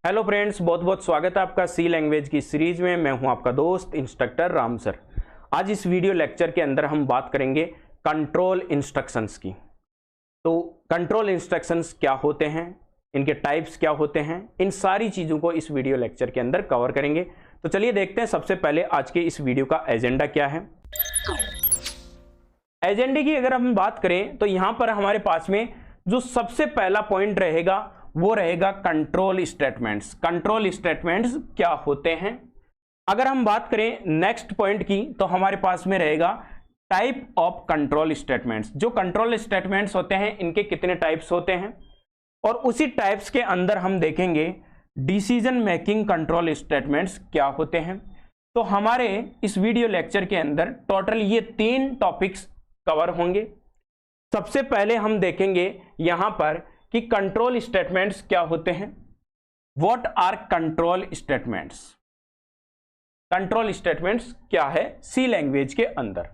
Hello friends, बहुत बहुत स्वागत है आपका सी लैंग्वेज की सीरीज में। मैं हूं आपका दोस्त इंस्ट्रक्टर राम सर। आज इस वीडियो लेक्चर के अंदर हम बात करेंगे कंट्रोल इंस्ट्रक्शंस की। तो कंट्रोल इंस्ट्रक्शंस क्या होते हैं, इनके टाइप्स क्या होते हैं, इन सारी चीज़ों को इस वीडियो लेक्चर के अंदर कवर करेंगे। तो चलिए देखते हैं सबसे पहले आज के इस वीडियो का एजेंडा क्या है। एजेंडे की अगर हम बात करें तो यहां पर हमारे पास में जो सबसे पहला पॉइंट रहेगा वो रहेगा कंट्रोल स्टेटमेंट्स। कंट्रोल स्टेटमेंट्स क्या होते हैं। अगर हम बात करें नेक्स्ट पॉइंट की तो हमारे पास में रहेगा टाइप ऑफ कंट्रोल स्टेटमेंट्स। जो कंट्रोल स्टेटमेंट्स होते हैं इनके कितने टाइप्स होते हैं, और उसी टाइप्स के अंदर हम देखेंगे डिसीजन मेकिंग कंट्रोल स्टेटमेंट्स क्या होते हैं। तो हमारे इस वीडियो लेक्चर के अंदर टोटल ये 3 टॉपिक्स कवर होंगे। सबसे पहले हम देखेंगे यहां पर कि कंट्रोल स्टेटमेंट्स क्या होते हैं। What are control statements. Control statements क्या है सी लैंग्वेज के अंदर।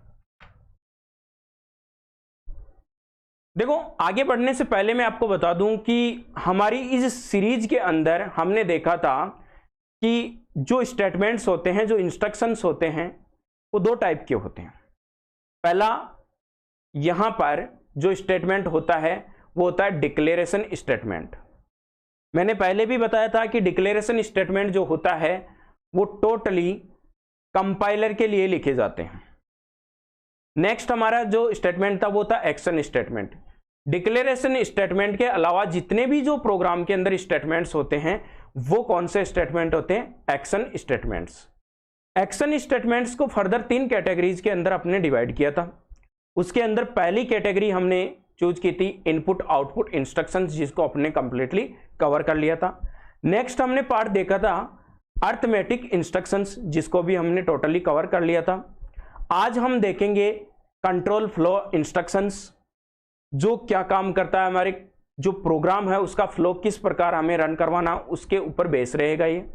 देखो, आगे बढ़ने से पहले मैं आपको बता दूं कि हमारी इस सीरीज के अंदर हमने देखा था कि जो स्टेटमेंट्स होते हैं, जो इंस्ट्रक्शंस होते हैं, वो 2 टाइप के होते हैं। पहला, यहां पर जो स्टेटमेंट होता है वो होता है डिक्लेरेशन स्टेटमेंट। मैंने पहले भी बताया था कि डिक्लेरेशन स्टेटमेंट जो होता है वो टोटली कंपाइलर के लिए लिखे जाते हैं। नेक्स्ट हमारा जो स्टेटमेंट था वो था एक्शन स्टेटमेंट। डिक्लेरेशन स्टेटमेंट के अलावा जितने भी जो प्रोग्राम के अंदर स्टेटमेंट्स होते हैं वो कौन से स्टेटमेंट होते हैं, एक्शन स्टेटमेंट्स। एक्शन स्टेटमेंट्स को फर्दर 3 कैटेगरीज के अंदर अपने डिवाइड किया था। उसके अंदर पहली कैटेगरी हमने चूज की थी इनपुट आउटपुट इंस्ट्रक्शंस, जिसको अपने कंप्लीटली कवर कर लिया था। नेक्स्ट हमने पार्ट देखा था अर्थमेटिक इंस्ट्रक्शंस, जिसको भी हमने टोटली कवर कर लिया था। आज हम देखेंगे कंट्रोल फ्लो इंस्ट्रक्शंस, जो क्या काम करता है, हमारे जो प्रोग्राम है उसका फ्लो किस प्रकार हमें रन करवाना, उसके ऊपर बेस रहेगा ये।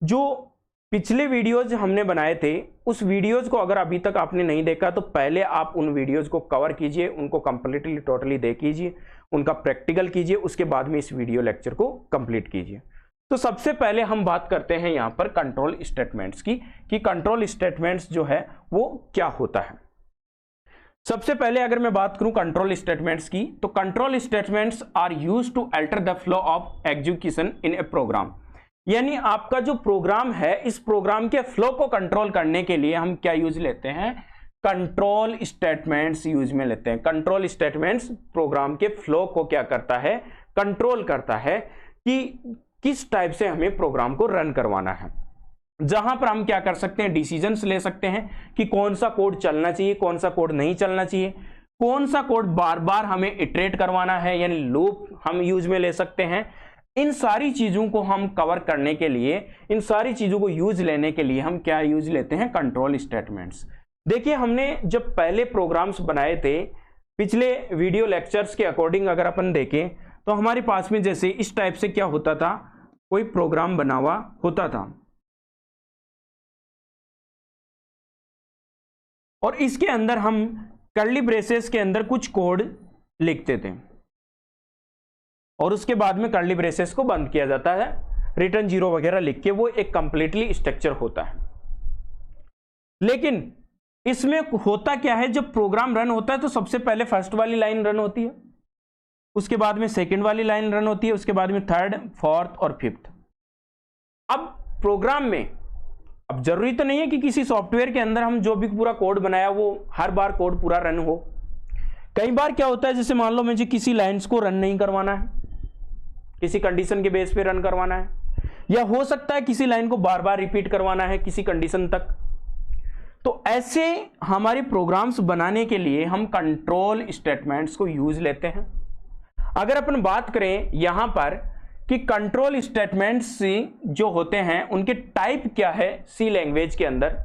जो पिछले वीडियोज हमने बनाए थे उस वीडियोज को अगर अभी तक आपने नहीं देखा तो पहले आप उन वीडियोज को कवर कीजिए, उनको कंप्लीटली टोटली देख कीजिए, उनका प्रैक्टिकल कीजिए, उसके बाद में इस वीडियो लेक्चर को कंप्लीट कीजिए। तो सबसे पहले हम बात करते हैं यहां पर कंट्रोल स्टेटमेंट्स की, कि कंट्रोल स्टेटमेंट्स जो है वो क्या होता है। सबसे पहले अगर मैं बात करूं कंट्रोल स्टेटमेंट्स की, तो control statements are used to alter the flow of execution in a program. यानी आपका जो प्रोग्राम है, इस प्रोग्राम के फ्लो को कंट्रोल करने के लिए हम क्या यूज लेते हैं, कंट्रोल स्टेटमेंट्स यूज में लेते हैं। कंट्रोल स्टेटमेंट्स प्रोग्राम के फ्लो को क्या करता है, कंट्रोल करता है कि किस टाइप से हमें प्रोग्राम को रन करवाना है। जहां पर हम क्या कर सकते हैं, डिसीजंस ले सकते हैं कि कौन सा कोड चलना चाहिए, कौन सा कोड नहीं चलना चाहिए, कौन सा कोड बार बार हमें इटरेट करवाना है, यानी लूप हम यूज में ले सकते हैं। इन सारी चीजों को हम कवर करने के लिए, इन सारी चीजों को यूज लेने के लिए हम क्या यूज लेते हैं, कंट्रोल स्टेटमेंट्स। देखिए, हमने जब पहले प्रोग्राम्स बनाए थे पिछले वीडियो लेक्चर्स के अकॉर्डिंग अगर अपन देखें तो हमारे पास में जैसे इस टाइप से क्या होता था, कोई प्रोग्राम बना हुआ होता था और इसके अंदर हम कर्ली ब्रेसेस के अंदर कुछ कोड लिखते थे और उसके बाद में कर्ली ब्रेसेस को बंद किया जाता है, रिटर्न 0 वगैरह लिख के। वो एक कंप्लीटली स्ट्रक्चर होता है। लेकिन इसमें होता क्या है, जब प्रोग्राम रन होता है तो सबसे पहले फर्स्ट वाली लाइन रन होती है, उसके बाद में सेकंड वाली लाइन रन होती है, उसके बाद में थर्ड, फोर्थ और फिफ्थ। अब प्रोग्राम में अब जरूरी तो नहीं है कि किसी सॉफ्टवेयर के अंदर हम जो भी पूरा कोड बनाया वो हर बार कोड पूरा रन हो। कई बार क्या होता है, जैसे मान लो मुझे किसी लाइन्स को रन नहीं करवाना है, किसी कंडीशन के बेस पे रन करवाना है, या हो सकता है किसी लाइन को बार बार रिपीट करवाना है किसी कंडीशन तक। तो ऐसे हमारे प्रोग्राम्स बनाने के लिए हम कंट्रोल स्टेटमेंट्स को यूज लेते हैं। अगर अपन बात करें यहां पर कि कंट्रोल स्टेटमेंट्स जो होते हैं उनके टाइप क्या है, सी लैंग्वेज के अंदर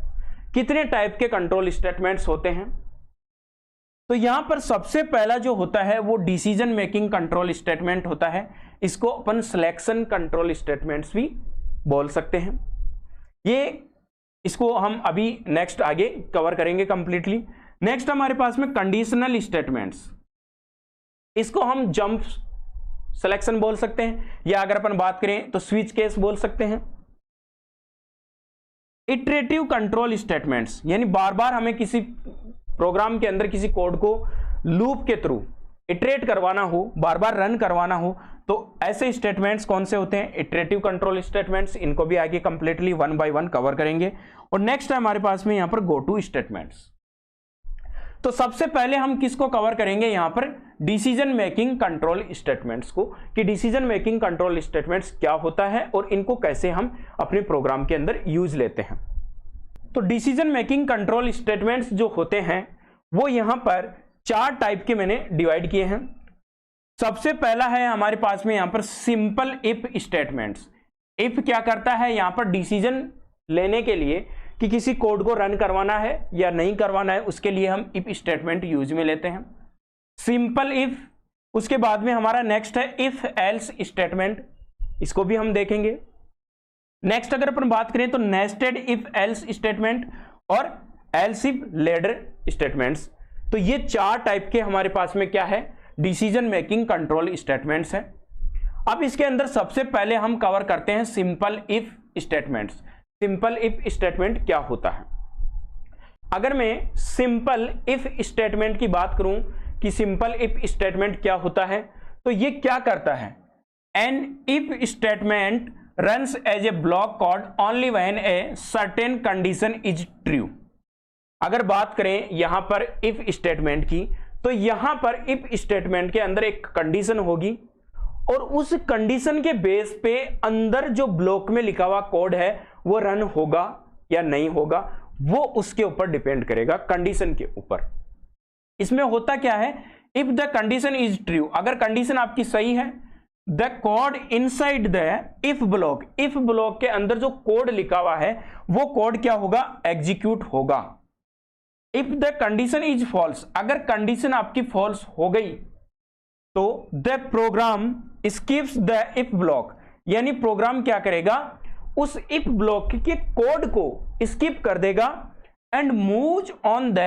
कितने टाइप के कंट्रोल स्टेटमेंट्स होते हैं, तो यहां पर सबसे पहला जो होता है वो डिसीजन मेकिंग कंट्रोल स्टेटमेंट होता है। इसको अपन सिलेक्शन कंट्रोल स्टेटमेंट्स भी बोल सकते हैं। इसको हम अभी नेक्स्ट आगे कवर करेंगे कंप्लीटली। नेक्स्ट हमारे पास में कंडीशनल स्टेटमेंट्स, इसको हम जंप सिलेक्शन बोल सकते हैं, या अगर अपन बात करें तो स्विच केस बोल सकते हैं। इटरेटिव कंट्रोल स्टेटमेंट्स, यानी बार बार हमें किसी प्रोग्राम के अंदर किसी कोड को लूप के थ्रू इटरेट करवाना हो, बार बार रन करवाना हो, तो ऐसे स्टेटमेंट्स कौन से होते हैं? Iterative control statements. इनको भी आगे कंप्लीटली 1 बाय 1 कवर करेंगे। और नेक्स्ट है हमारे पास में यहां पर गो टू स्टेटमेंट्स। तो सबसे पहले हम किसको कवर करेंगे यहां पर? डिसीजन मेकिंग कंट्रोल स्टेटमेंट्स को, कि डिसीजन मेकिंग कंट्रोल स्टेटमेंट्स क्या होता है और इनको कैसे हम अपने प्रोग्राम के अंदर यूज लेते हैं। तो डिसीजन मेकिंग कंट्रोल स्टेटमेंट्स जो होते हैं वो यहां पर 4 टाइप के मैंने डिवाइड किए हैं। सबसे पहला है हमारे पास में यहां पर सिंपल इफ स्टेटमेंट्स। इफ क्या करता है यहां पर? डिसीजन लेने के लिए कि किसी कोड को रन करवाना है या नहीं करवाना है, उसके लिए हम इफ स्टेटमेंट यूज में लेते हैं, सिंपल इफ। उसके बाद में हमारा नेक्स्ट है इफ एल्स स्टेटमेंट, इसको भी हम देखेंगे। नेक्स्ट अगर अपन बात करें तो नेस्टेड इफ एल्स स्टेटमेंट और एल्स इफ लेडर स्टेटमेंट्स। तो ये 4 टाइप के हमारे पास में क्या है? डिसीजन मेकिंग कंट्रोल स्टेटमेंट्स है। अब इसके अंदर सबसे पहले हम कवर करते हैं simple if statements. Simple if statement क्या होता है? अगर मैं सिंपल इफ स्टेटमेंट की बात करूं कि सिंपल इफ स्टेटमेंट क्या होता है, तो ये क्या करता है? An if statement runs as a block code only when a certain condition is true. अगर बात करें यहां पर इफ स्टेटमेंट की, तो यहां पर इफ स्टेटमेंट के अंदर एक कंडीशन होगी और उस कंडीशन के बेस पे अंदर जो ब्लॉक में लिखा हुआ कोड है वो रन होगा या नहीं होगा, वो उसके ऊपर डिपेंड करेगा, कंडीशन के ऊपर। इसमें होता क्या है? If the condition is true, अगर कंडीशन आपकी सही है, the code inside the if block के अंदर जो कोड लिखा हुआ है वो कोड क्या होगा? एग्जीक्यूट होगा। If the condition is false, अगर कंडीशन आपकी फॉल्स हो गई तो the program skips the if block, यानी प्रोग्राम क्या करेगा? उस इफ ब्लॉक के कोड को स्किप कर देगा and moves on the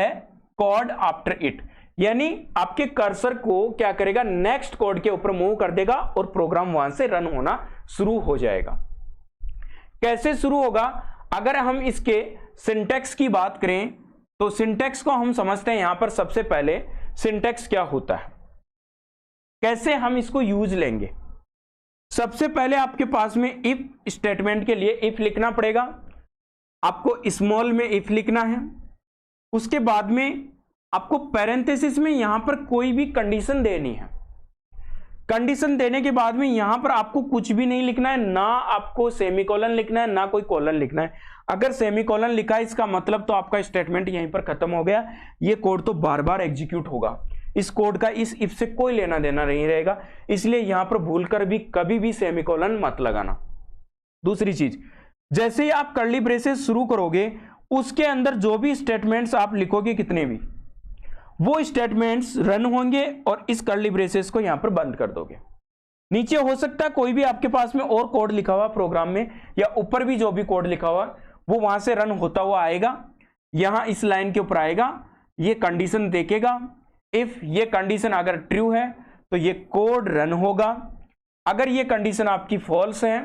code after it, यानी आपके कर्सर को क्या करेगा? नेक्स्ट कोड के ऊपर मूव कर देगा और प्रोग्राम वहां से रन होना शुरू हो जाएगा। कैसे शुरू होगा? अगर हम इसके सिंटैक्स की बात करें तो सिंटैक्स को हम समझते हैं यहां पर। सबसे पहले सिंटैक्स क्या होता है, कैसे हम इसको यूज लेंगे? सबसे पहले आपके पास में इफ स्टेटमेंट के लिए इफ लिखना पड़ेगा, आपको स्मॉल में इफ लिखना है। उसके बाद में आपको पैरेंथेसिस में यहां पर कोई भी कंडीशन देनी है। कंडीशन देने के बाद में यहां पर आपको कुछ भी नहीं लिखना है, ना आपको सेमीकोलन लिखना है ना कोई कोलन लिखना है। अगर सेमीकोलन लिखा है इसका मतलब तो आपका स्टेटमेंट यहीं पर खत्म हो गया, ये कोड तो बार बार एग्जीक्यूट होगा। इस कोड का इस इफ से कोई लेना देना नहीं रहेगा, इसलिए यहां पर भूलकर भी कभी भी सेमीकोलन मत लगाना। दूसरी चीज, जैसे ही आप कर्ली ब्रेसेस शुरू करोगे उसके अंदर जो भी स्टेटमेंट्स आप लिखोगे, कितने भी, वो स्टेटमेंट्स रन होंगे और इस कर्ली ब्रेसेस को यहां पर बंद कर दोगे। नीचे हो सकता है कोई भी आपके पास में और कोड लिखा हुआ प्रोग्राम में, या ऊपर भी जो भी कोड लिखा हुआ वो वहां से रन होता हुआ आएगा, यहां इस लाइन के ऊपर आएगा, ये कंडीशन देखेगा। इफ ये कंडीशन अगर ट्रू है तो ये कोड रन होगा, अगर ये कंडीशन आपकी फॉल्स है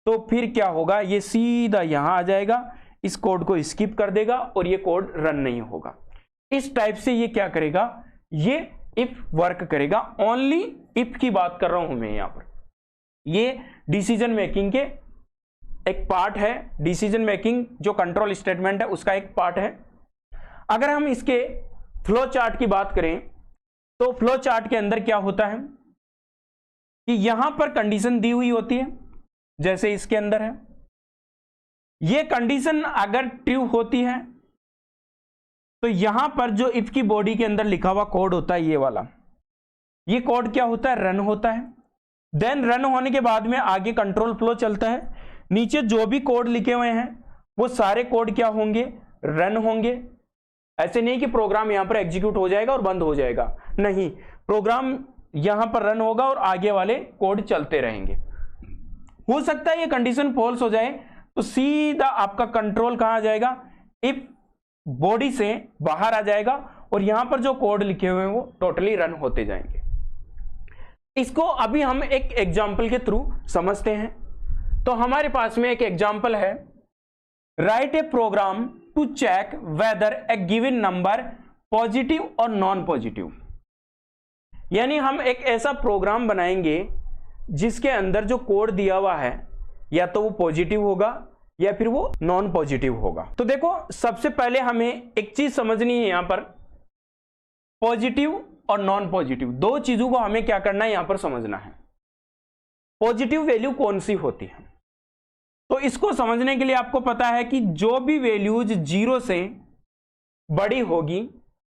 तो फिर क्या होगा? ये सीधा यहां आ जाएगा, इस कोड को स्किप कर देगा और ये कोड रन नहीं होगा। इस टाइप से ये क्या करेगा? ये इफ वर्क करेगा। ओनली इफ की बात कर रहा हूं मैं यहां पर। ये डिसीजन मेकिंग के एक पार्ट है, डिसीजन मेकिंग जो कंट्रोल स्टेटमेंट है उसका एक पार्ट है। अगर हम इसके फ्लो चार्ट की बात करें तो फ्लो चार्ट के अंदर क्या होता है कि यहां पर कंडीशन दी हुई होती है, जैसे इसके अंदर है। ये कंडीशन अगर ट्रू होती है तो यहां पर जो इफ की बॉडी के अंदर लिखा हुआ कोड होता है, ये वाला, ये कोड क्या होता है? रन होता है। देन रन होने के बाद में आगे कंट्रोल फ्लो चलता है। नीचे जो भी कोड लिखे हुए हैं वो सारे कोड क्या होंगे? रन होंगे। ऐसे नहीं कि प्रोग्राम यहां पर एग्जीक्यूट हो जाएगा और बंद हो जाएगा, नहीं, प्रोग्राम यहां पर रन होगा और आगे वाले कोड चलते रहेंगे। हो सकता है ये कंडीशन फॉल्स हो जाए तो सीधा आपका कंट्रोल कहां आ जाएगा? इफ बॉडी से बाहर आ जाएगा और यहां पर जो कोड लिखे हुए हैं वो टोटली रन होते जाएंगे। इसको अभी हम एक एग्जाम्पल के थ्रू समझते हैं। तो हमारे पास में एक एग्जाम्पल है, write a program to check whether a given number positive और नॉन पॉजिटिव। यानी हम एक ऐसा प्रोग्राम बनाएंगे जिसके अंदर जो कोड दिया हुआ है या तो वो पॉजिटिव होगा या फिर वो नॉन पॉजिटिव होगा। तो देखो, सबसे पहले हमें एक चीज समझनी है, यहां पर पॉजिटिव और नॉन पॉजिटिव दो चीजों को हमें क्या करना है, यहां पर समझना है। पॉजिटिव वैल्यू कौन सी होती है, तो इसको समझने के लिए आपको पता है कि जो भी वैल्यूज 0 से बड़ी होगी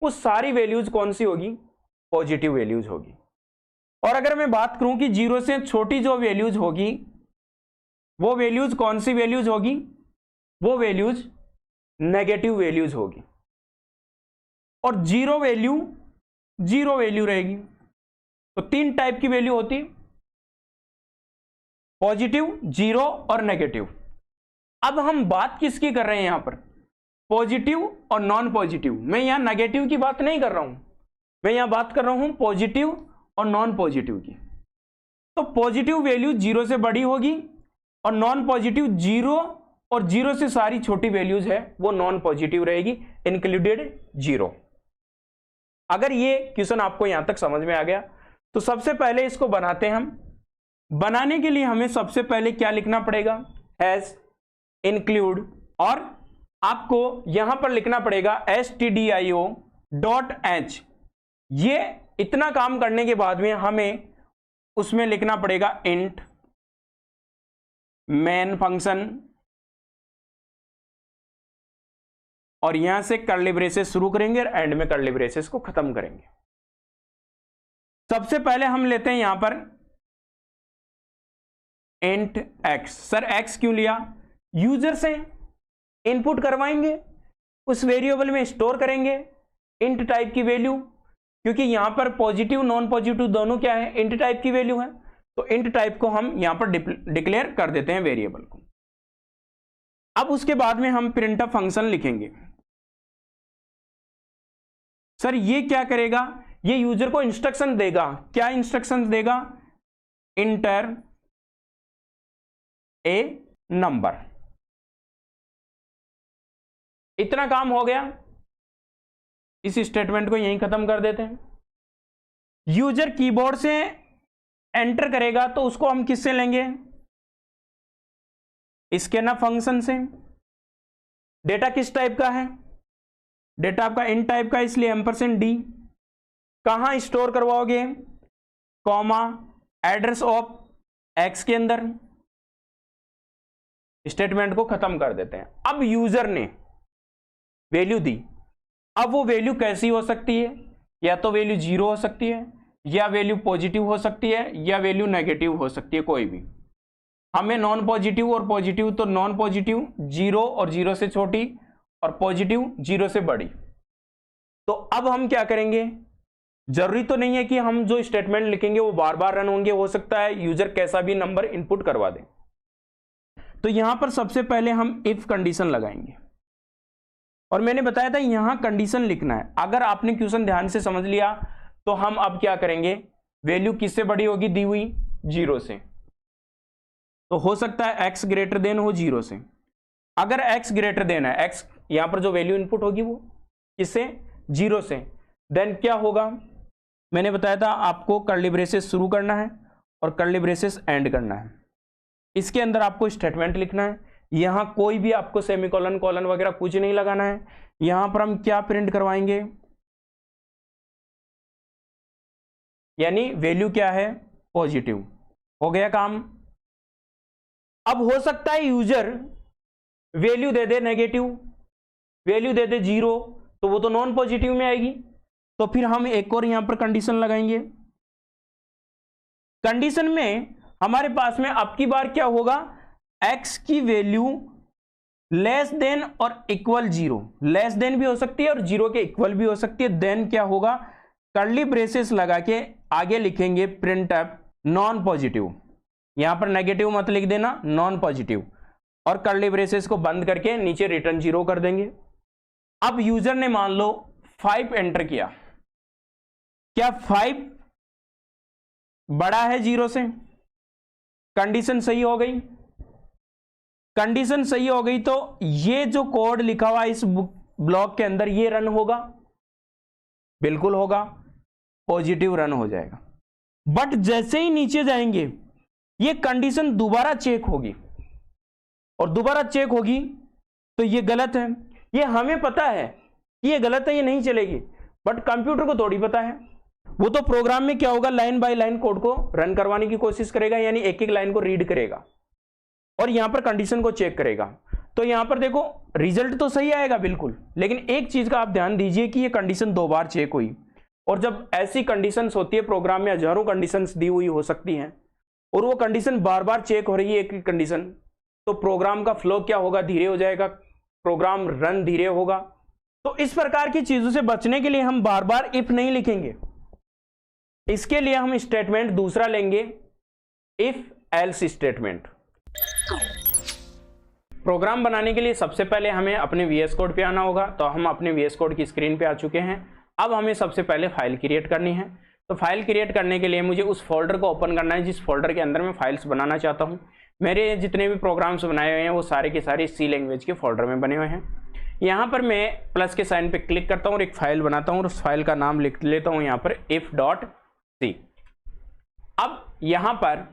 वो सारी वैल्यूज कौन सी होगी, पॉजिटिव वैल्यूज होगी। और अगर मैं बात करूं कि 0 से छोटी जो वैल्यूज होगी वो वैल्यूज कौन सी वैल्यूज होगी, वो वैल्यूज नेगेटिव वैल्यूज होगी। और 0 वैल्यू रहेगी। तो 3 टाइप की वैल्यू होती है, पॉजिटिव, 0 और नेगेटिव। अब हम बात किसकी कर रहे हैं यहां पर, पॉजिटिव और नॉन पॉजिटिव। मैं यहां नेगेटिव की बात नहीं कर रहा हूं, मैं यहां बात कर रहा हूं पॉजिटिव और नॉन पॉजिटिव की। तो पॉजिटिव वैल्यू 0 से बड़ी होगी और नॉन पॉजिटिव 0 और 0 से सारी छोटी वैल्यूज है वो नॉन पॉजिटिव रहेगी, इंक्लूडेड 0। अगर ये क्वेश्चन आपको यहां तक समझ में आ गया तो सबसे पहले इसको बनाते हैं हम। बनाने के लिए हमें सबसे पहले क्या लिखना पड़ेगा, हैज इंक्लूड, और आपको यहां पर लिखना पड़ेगा stdio.h। ये इतना काम करने के बाद में हमें उसमें लिखना पड़ेगा इंट मेन फंक्शन, और यहां से कर्ली ब्रेसेस शुरू करेंगे और एंड में कर्ली ब्रेसेस को खत्म करेंगे। सबसे पहले हम लेते हैं यहां पर इंट x। सर x क्यों लिया, यूजर से इनपुट करवाएंगे, उस वेरिएबल में स्टोर करेंगे इंट टाइप की वैल्यू, क्योंकि यहां पर पॉजिटिव नॉन पॉजिटिव दोनों क्या है, इंट टाइप की वैल्यू है। तो इंट टाइप को हम यहां पर डिक्लेयर कर देते हैं वेरिएबल को। अब उसके बाद में हम प्रिंटफ फंक्शन लिखेंगे। सर ये क्या करेगा, ये यूजर को इंस्ट्रक्शन देगा। क्या इंस्ट्रक्शन देगा, इंटर ए नंबर। इतना काम हो गया, इस स्टेटमेंट को यहीं खत्म कर देते हैं। यूजर कीबोर्ड से एंटर करेगा तो उसको हम किससे लेंगे, स्कैनफ फंक्शन से। डेटा किस टाइप का है, डेटा आपका इन टाइप का, इसलिए $d। कहां स्टोर करवाओगे, कॉमा एड्रेस ऑफ x के अंदर। स्टेटमेंट को खत्म कर देते हैं। अब यूजर ने वैल्यू दी, अब वो वैल्यू कैसी हो सकती है, या तो वैल्यू 0 हो सकती है, या वैल्यू पॉजिटिव हो सकती है, या वैल्यू नेगेटिव हो सकती है, कोई भी। हमें नॉन पॉजिटिव और पॉजिटिव, तो नॉन पॉजिटिव 0 और 0 से छोटी और पॉजिटिव 0 से बड़ी। तो अब हम क्या करेंगे, जरूरी तो नहीं है कि हम जो स्टेटमेंट लिखेंगे वो बार बार रन होंगे, हो सकता है यूजर कैसा भी नंबर इनपुट करवा दे। तो यहां पर सबसे पहले हम इफ कंडीशन लगाएंगे, और मैंने बताया था यहां कंडीशन लिखना है। अगर आपने क्वेश्चन ध्यान से समझ लिया तो हम अब क्या करेंगे, वैल्यू किससे बड़ी होगी, दी हुई 0 से। तो हो सकता है x ग्रेटर देन हो 0 से। अगर x ग्रेटर देन है, x यहां पर जो वैल्यू इनपुट होगी वो किससे, 0 से, देन क्या होगा, मैंने बताया था आपको कर्ली ब्रेसेस शुरू करना है और कर्ली ब्रेसेस एंड करना है। इसके अंदर आपको स्टेटमेंट लिखना है। यहां कोई भी आपको सेमीकोलन कोलन वगैरह कुछ नहीं लगाना है। यहां पर हम क्या प्रिंट करवाएंगे, यानी वैल्यू क्या है, पॉजिटिव। हो गया काम। अब हो सकता है यूजर वैल्यू दे दे नेगेटिव, वैल्यू दे दे 0, तो वो तो नॉन पॉजिटिव में आएगी। तो फिर हम एक और यहां पर कंडीशन लगाएंगे। कंडीशन में हमारे पास में अब की बार क्या होगा, x की वैल्यू लेस देन और इक्वल 0, लेस देन भी हो सकती है और 0 के इक्वल भी हो सकती है। देन क्या होगा, कर्ली ब्रेसेस लगा के आगे लिखेंगे प्रिंटफ नॉन पॉजिटिव। यहां पर नेगेटिव मत लिख देना, नॉन पॉजिटिव, और कर्ली ब्रेसेस को बंद करके नीचे रिटर्न 0 कर देंगे। अब यूजर ने मान लो 5 एंटर किया, क्या 5 बड़ा है 0 से, कंडीशन सही हो गई। कंडीशन सही हो गई तो ये जो कोड लिखा हुआ इस ब्लॉक के अंदर ये रन होगा, बिल्कुल होगा, पॉजिटिव रन हो जाएगा। बट जैसे ही नीचे जाएंगे ये कंडीशन दोबारा चेक होगी, और दोबारा चेक होगी तो ये गलत है। ये हमें पता है कि ये गलत है, ये नहीं चलेगी, बट कंप्यूटर को थोड़ी पता है। वो तो प्रोग्राम में क्या होगा, लाइन बाय लाइन कोड को रन करवाने की कोशिश करेगा, यानी एक एक लाइन को रीड करेगा और यहां पर कंडीशन को चेक करेगा। तो यहां पर देखो रिजल्ट तो सही आएगा बिल्कुल, लेकिन एक चीज का आप ध्यान दीजिए कि ये कंडीशन 2 बार चेक हुई, और जब ऐसी कंडीशंस होती है प्रोग्राम में हजारों कंडीशंस दी हुई हो सकती हैं और वो कंडीशन बार बार चेक हो रही है एक कंडीशन, तो प्रोग्राम का फ्लो क्या होगा, धीरे हो जाएगा, प्रोग्राम रन धीरे होगा। तो इस प्रकार की चीजों से बचने के लिए हम बार बार इफ नहीं लिखेंगे, इसके लिए हम स्टेटमेंट दूसरा लेंगे, इफ एल्स स्टेटमेंट। प्रोग्राम बनाने के लिए सबसे पहले हमें अपने VS कोड पे आना होगा। तो हम अपने VS कोड की स्क्रीन पे आ चुके हैं। अब हमें सबसे पहले फाइल क्रिएट करनी है। तो फाइल क्रिएट करने के लिए मुझे उस फोल्डर को ओपन करना है जिस फोल्डर के अंदर मैं फाइल्स बनाना चाहता हूं। मेरे जितने भी प्रोग्राम्स बनाए हुए हैं वो सारे के सारे C लैंग्वेज के फोल्डर में बने हुए हैं। यहाँ पर मैं प्लस के साइन पे क्लिक करता हूँ और एक फाइल बनाता हूँ और उस फाइल का नाम लिख लेता हूँ यहाँ पर if.c। अब यहाँ पर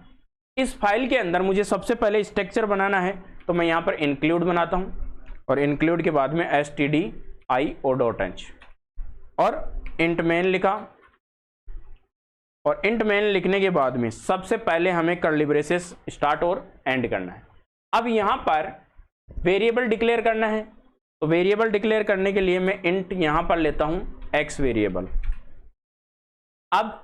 इस फाइल के अंदर मुझे सबसे पहले स्ट्रक्चर बनाना है, तो मैं यहाँ पर इंक्लूड बनाता हूँ और इंक्लूड के बाद में stdio.h और इंट मेन लिखा, और इंट मेन लिखने के बाद में सबसे पहले हमें कर्ली ब्रेसेस स्टार्ट और एंड करना है। अब यहाँ पर वेरिएबल डिक्लेयर करना है, तो वेरिएबल डिक्लेयर करने के लिए मैं इंट यहाँ पर लेता हूँ x वेरिएबल। अब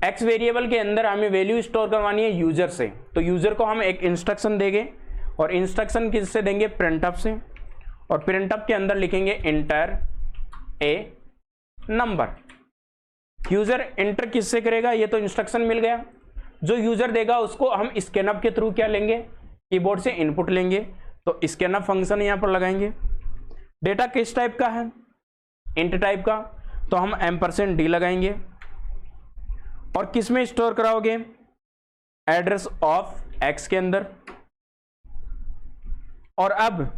x वेरिएबल के अंदर हमें वैल्यू स्टोर करवानी है यूजर से, तो यूजर को हम एक इंस्ट्रक्शन देंगे और इंस्ट्रक्शन किससे देंगे, प्रिंटफ से, और प्रिंटफ के अंदर लिखेंगे इंटर ए नंबर। यूजर इंटर किससे करेगा, ये तो इंस्ट्रक्शन मिल गया। जो यूजर देगा उसको हम स्कैनअप के थ्रू क्या लेंगे, कीबोर्ड से इनपुट लेंगे, तो स्कैनअप फंक्शन यहां पर लगाएंगे। डेटा किस टाइप का है, इंट टाइप का, तो हम $d लगाएंगे। और किस में स्टोर कराओगे, एड्रेस ऑफ x के अंदर। और अब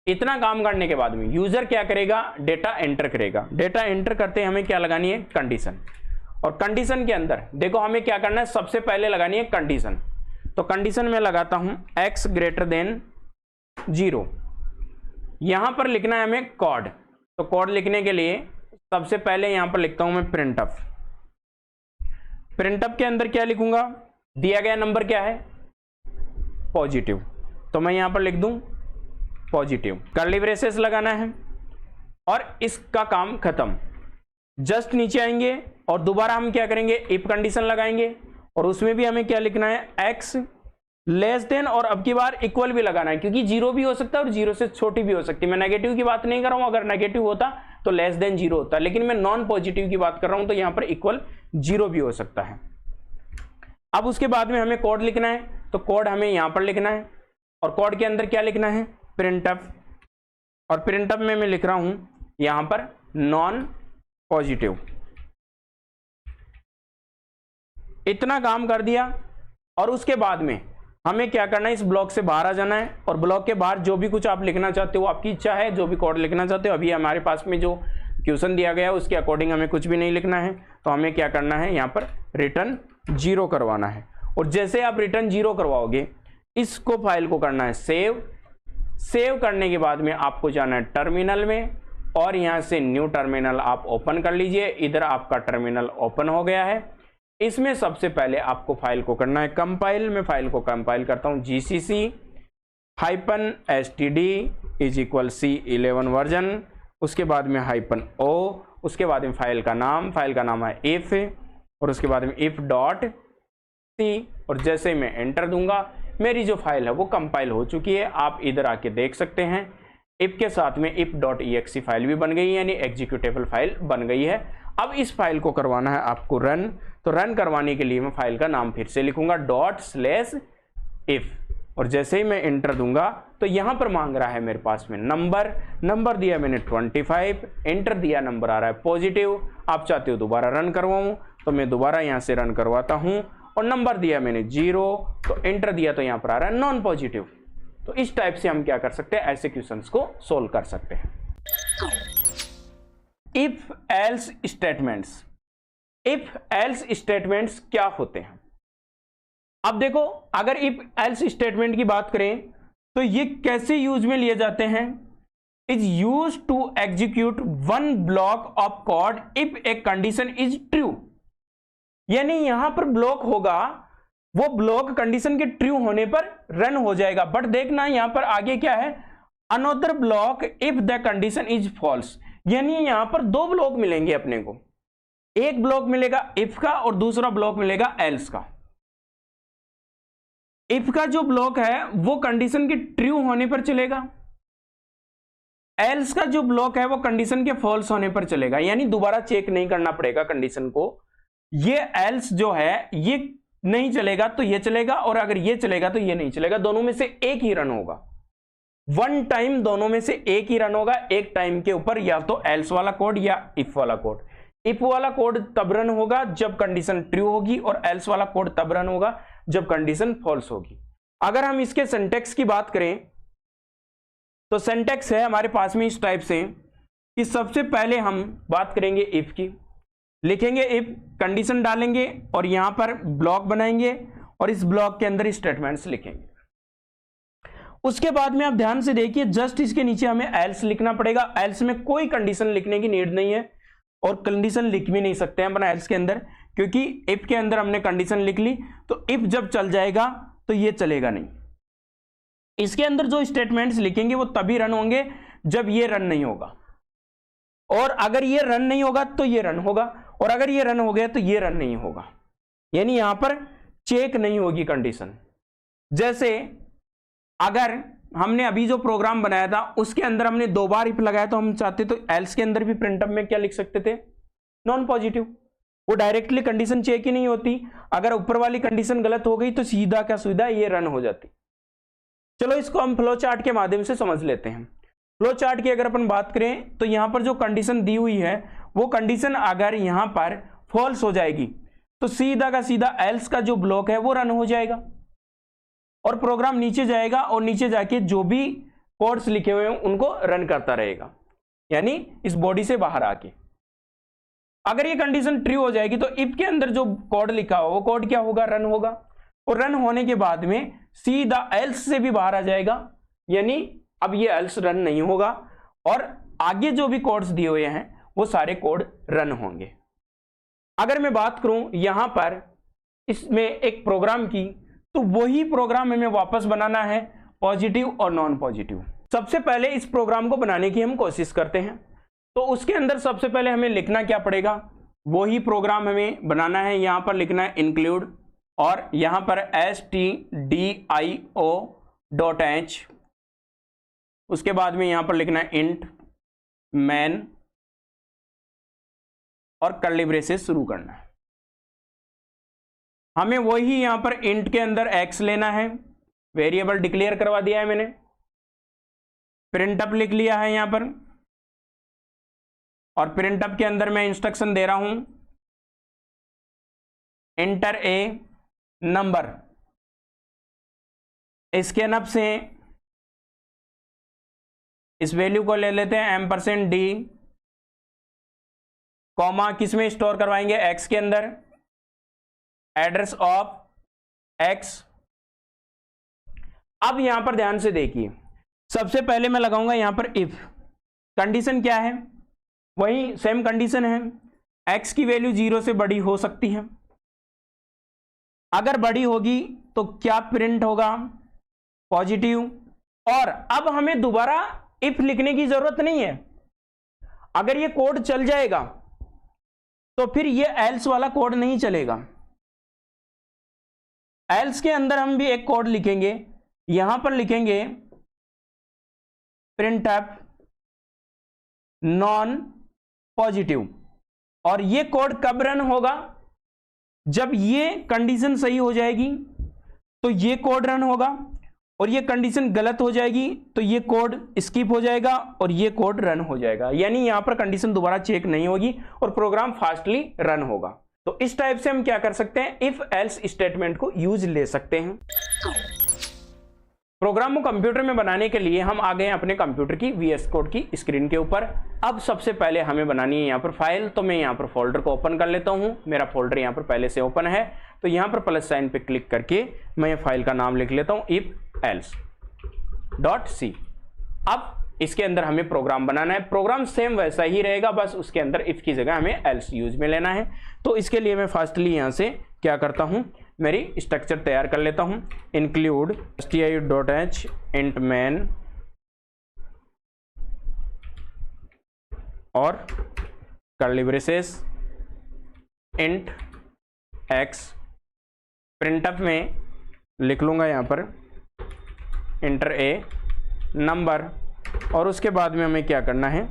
इतना काम करने के बाद में यूजर क्या करेगा, डेटा एंटर करेगा। डेटा एंटर करते हमें क्या लगानी है, कंडीशन। और कंडीशन के अंदर देखो हमें क्या करना है, सबसे पहले लगानी है कंडीशन। तो कंडीशन में लगाता हूं x > 0। यहां पर लिखना है हमें कोड। तो कोड लिखने के लिए सबसे पहले यहां पर लिखता हूं मैं प्रिंटफ। प्रिंटफ के अंदर क्या लिखूंगा, दिया गया नंबर क्या है, पॉजिटिव, तो मैं यहां पर लिख दूं पॉजिटिव। कर्ली ब्रेसेस लगाना है और इसका काम खत्म। जस्ट नीचे आएंगे और दोबारा हम क्या करेंगे, इफ कंडीशन लगाएंगे और उसमें भी हमें क्या लिखना है, x <, और अब की बार इक्वल भी लगाना है, क्योंकि 0 भी हो सकता है और 0 से छोटी भी हो सकती है। मैं नेगेटिव की बात नहीं कर रहा हूं, अगर नेगेटिव होता तो <0 होता, लेकिन मैं नॉन पॉजिटिव की बात कर रहा हूं, तो यहां पर इक्वल 0 भी हो सकता है। अब उसके बाद में हमें कोड लिखना है, तो कोड हमें यहां पर लिखना है और कोड के अंदर क्या लिखना है, प्रिंटफ। और प्रिंटफ में मैं लिख रहा हूं यहां पर नॉन पॉजिटिव। इतना काम कर दिया और उसके बाद में हमें क्या करना है, इस ब्लॉक से बाहर आ जाना है और ब्लॉक के बाहर जो भी कुछ आप लिखना चाहते हो आपकी इच्छा है, जो भी कोड लिखना चाहते हो। अभी हमारे पास में जो क्वेश्चन दिया गया है उसके अकॉर्डिंग हमें कुछ भी नहीं लिखना है, तो हमें क्या करना है, यहाँ पर रिटर्न 0 करवाना है। और जैसे आप रिटर्न 0 करवाओगे, इसको फाइल को करना है सेव। सेव करने के बाद में आपको जाना है टर्मिनल में और यहाँ से न्यू टर्मिनल आप ओपन कर लीजिए। इधर आपका टर्मिनल ओपन हो गया है। इसमें सबसे पहले आपको फाइल को करना है कंपाइल। मैं फाइल को कंपाइल करता हूं, gcc-std = C11 वर्जन, उसके बाद में -o, उसके बाद में फाइल का नाम है if, और उसके बाद में if.c। और जैसे मैं एंटर दूंगा मेरी जो फाइल है वो कंपाइल हो चुकी है। आप इधर आके देख सकते हैं if के साथ में if.exe फाइल भी बन गई है, यानी एग्जीक्यूटेबल फाइल बन गई है। अब इस फाइल को करवाना है आपको रन। तो रन करवाने के लिए मैं फाइल का नाम फिर से लिखूंगा ./if, और जैसे ही मैं एंटर दूंगा तो यहां पर मांग रहा है मेरे पास में नंबर दिया मैंने 25, एंटर दिया, नंबर आ रहा है पॉजिटिव। आप चाहते हो दोबारा रन करवाऊं तो मैं दोबारा यहां से रन करवाता हूं और नंबर दिया मैंने 0, तो एंटर दिया तो यहां पर आ रहा है नॉन पॉजिटिव। तो इस टाइप से हम क्या कर सकते हैं, ऐसे क्वेश्चंस को सोल्व कर सकते हैं। If else statements, if else statements क्या होते हैं? अब देखो, अगर इफ एल्स स्टेटमेंट की बात करें तो ये कैसे यूज में लिए जाते हैं? Is use to execute one block of code if a condition is true. यानी यहां पर ब्लॉक होगा, वो ब्लॉक कंडीशन के ट्रू होने पर रन हो जाएगा। बट देखना यहां पर आगे क्या है, another block if the condition is false. यानी यहां पर दो ब्लॉक मिलेंगे अपने को, एक ब्लॉक मिलेगा इफ का और दूसरा ब्लॉक मिलेगा एल्स का। इफ का जो ब्लॉक है वो कंडीशन के ट्रू होने पर चलेगा, एल्स का जो ब्लॉक है वो कंडीशन के फॉल्स होने पर चलेगा। यानी दोबारा चेक नहीं करना पड़ेगा कंडीशन को, ये एल्स जो है ये नहीं चलेगा तो ये चलेगा, और अगर ये चलेगा तो ये नहीं चलेगा। दोनों में से एक ही रन होगा, वन टाइम दोनों में से एक ही रन होगा, एक टाइम के ऊपर या तो एल्स वाला कोड या इफ वाला कोड। इफ वाला कोड तब रन होगा जब कंडीशन ट्रू होगी, और एल्स वाला कोड तब रन होगा जब कंडीशन फॉल्स होगी। अगर हम इसके सिंटैक्स की बात करें तो सिंटैक्स है हमारे पास में इस टाइप से कि सबसे पहले हम बात करेंगे इफ की, लिखेंगे इफ, कंडीशन डालेंगे और यहां पर ब्लॉक बनाएंगे और इस ब्लॉक के अंदर स्टेटमेंट्स लिखेंगे। उसके बाद में आप ध्यान से देखिए, जस्ट इसके नीचे हमें एल्स लिखना पड़ेगा। एल्स में कोई कंडीशन लिखने की नीड नहीं है और कंडीशन लिख भी नहीं सकते हैं अपना एल्स के अंदर, क्योंकि इफ के अंदर हमने कंडीशन लिख ली तो इफ जब चल जाएगा तो ये चलेगा नहीं। इसके अंदर जो स्टेटमेंट्स लिखेंगे वो तभी रन होंगे जब ये रन नहीं होगा, और अगर ये रन नहीं होगा तो ये रन होगा, और अगर ये रन हो गया तो ये रन नहीं होगा। यानी यहां पर चेक नहीं होगी कंडीशन। जैसे अगर हमने अभी जो प्रोग्राम बनाया था उसके अंदर हमने 2 बार इफ लगाया, तो हम चाहते तो एल्स के अंदर भी प्रिंटअप में क्या लिख सकते थे, नॉन पॉजिटिव। वो डायरेक्टली कंडीशन चेक ही नहीं होती, अगर ऊपर वाली कंडीशन गलत हो गई तो सीधा क्या सीधा ये रन हो जाती। चलो इसको हम फ्लो चार्ट के माध्यम से समझ लेते हैं। फ्लो चार्ट की अगर अपन बात करें तो यहां पर जो कंडीशन दी हुई है वो कंडीशन अगर यहां पर फॉल्स हो जाएगी तो सीधा का सीधा एल्स का जो ब्लॉक है वो रन हो जाएगा और प्रोग्राम नीचे जाएगा, और नीचे जाके जो भी कोड्स लिखे हुए हैं उनको रन करता रहेगा, यानी इस बॉडी से बाहर आके। अगर ये कंडीशन ट्रू हो जाएगी तो इफ के अंदर जो कोड लिखा हो वो कोड क्या होगा, रन होगा, और रन होने के बाद में सीधा एल्स से भी बाहर आ जाएगा, यानी अब ये एल्स रन नहीं होगा और आगे जो भी कोड्स दिए हुए हैं वो सारे कोड रन होंगे। अगर मैं बात करूं यहां पर इसमें एक प्रोग्राम की, तो वही प्रोग्राम हमें वापस बनाना है, पॉजिटिव और नॉन पॉजिटिव। सबसे पहले इस प्रोग्राम को बनाने की हम कोशिश करते हैं, तो उसके अंदर सबसे पहले हमें लिखना क्या पड़ेगा, वही प्रोग्राम हमें बनाना है। यहां पर लिखना है इंक्लूड और यहां पर stdio.h, उसके बाद में यहां पर लिखना है इंट मैन और कर्ली ब्रेसेस शुरू करना है। हमें वही यहां पर इंट के अंदर x लेना है, वेरिएबल डिक्लेयर करवा दिया है मैंने, प्रिंटअप लिख लिया है यहां पर, और प्रिंटअप के अंदर मैं इंस्ट्रक्शन दे रहा हूं enter a number. Scan up से इस वैल्यू को ले लेते हैं $d, कॉमा किस में स्टोर करवाएंगे, x के अंदर, एड्रेस ऑफ x। अब यहां पर ध्यान से देखिए, सबसे पहले मैं लगाऊंगा यहां पर इफ। कंडीशन क्या है, वही सेम कंडीशन है, x की वैल्यू 0 से बड़ी हो सकती है, अगर बड़ी होगी तो क्या प्रिंट होगा, पॉजिटिव। और अब हमें दोबारा इफ लिखने की जरूरत नहीं है, अगर ये कोड चल जाएगा तो फिर ये एल्स वाला कोड नहीं चलेगा। एल्स के अंदर हम भी एक कोड लिखेंगे, यहां पर लिखेंगे printf नॉन पॉजिटिव, और ये कोड कब रन होगा, जब ये कंडीशन सही हो जाएगी तो ये कोड रन होगा, और ये कंडीशन गलत हो जाएगी तो ये कोड स्किप हो जाएगा और ये कोड रन हो जाएगा। यानी यहां पर कंडीशन दोबारा चेक नहीं होगी और प्रोग्राम फास्टली रन होगा। तो इस टाइप से हम क्या कर सकते हैं, इफ एल्स स्टेटमेंट को यूज ले सकते हैं। प्रोग्राम को कंप्यूटर में बनाने के लिए हम आ गए अपने कंप्यूटर की VS कोड की स्क्रीन के ऊपर। अब सबसे पहले हमें बनानी है यहाँ पर फाइल, तो मैं यहाँ पर फोल्डर को ओपन कर लेता हूँ। मेरा फोल्डर यहाँ पर पहले से ओपन है, तो यहाँ पर प्लस साइन पे क्लिक करके मैं फाइल का नाम लिख लेता हूँ इफ एल्स .c। अब इसके अंदर हमें प्रोग्राम बनाना है। प्रोग्राम सेम वैसा ही रहेगा, बस उसके अंदर इफ की जगह हमें एल्स यूज में लेना है। तो इसके लिए मैं फास्टली यहाँ से क्या करता हूँ, मेरी स्ट्रक्चर तैयार कर लेता हूँ। इंक्लूड stio.h int main और कर्ली ब्रेसेस int x, प्रिंटअप में लिख लूंगा यहाँ पर इंटर a नंबर, और उसके बाद में हमें क्या करना है,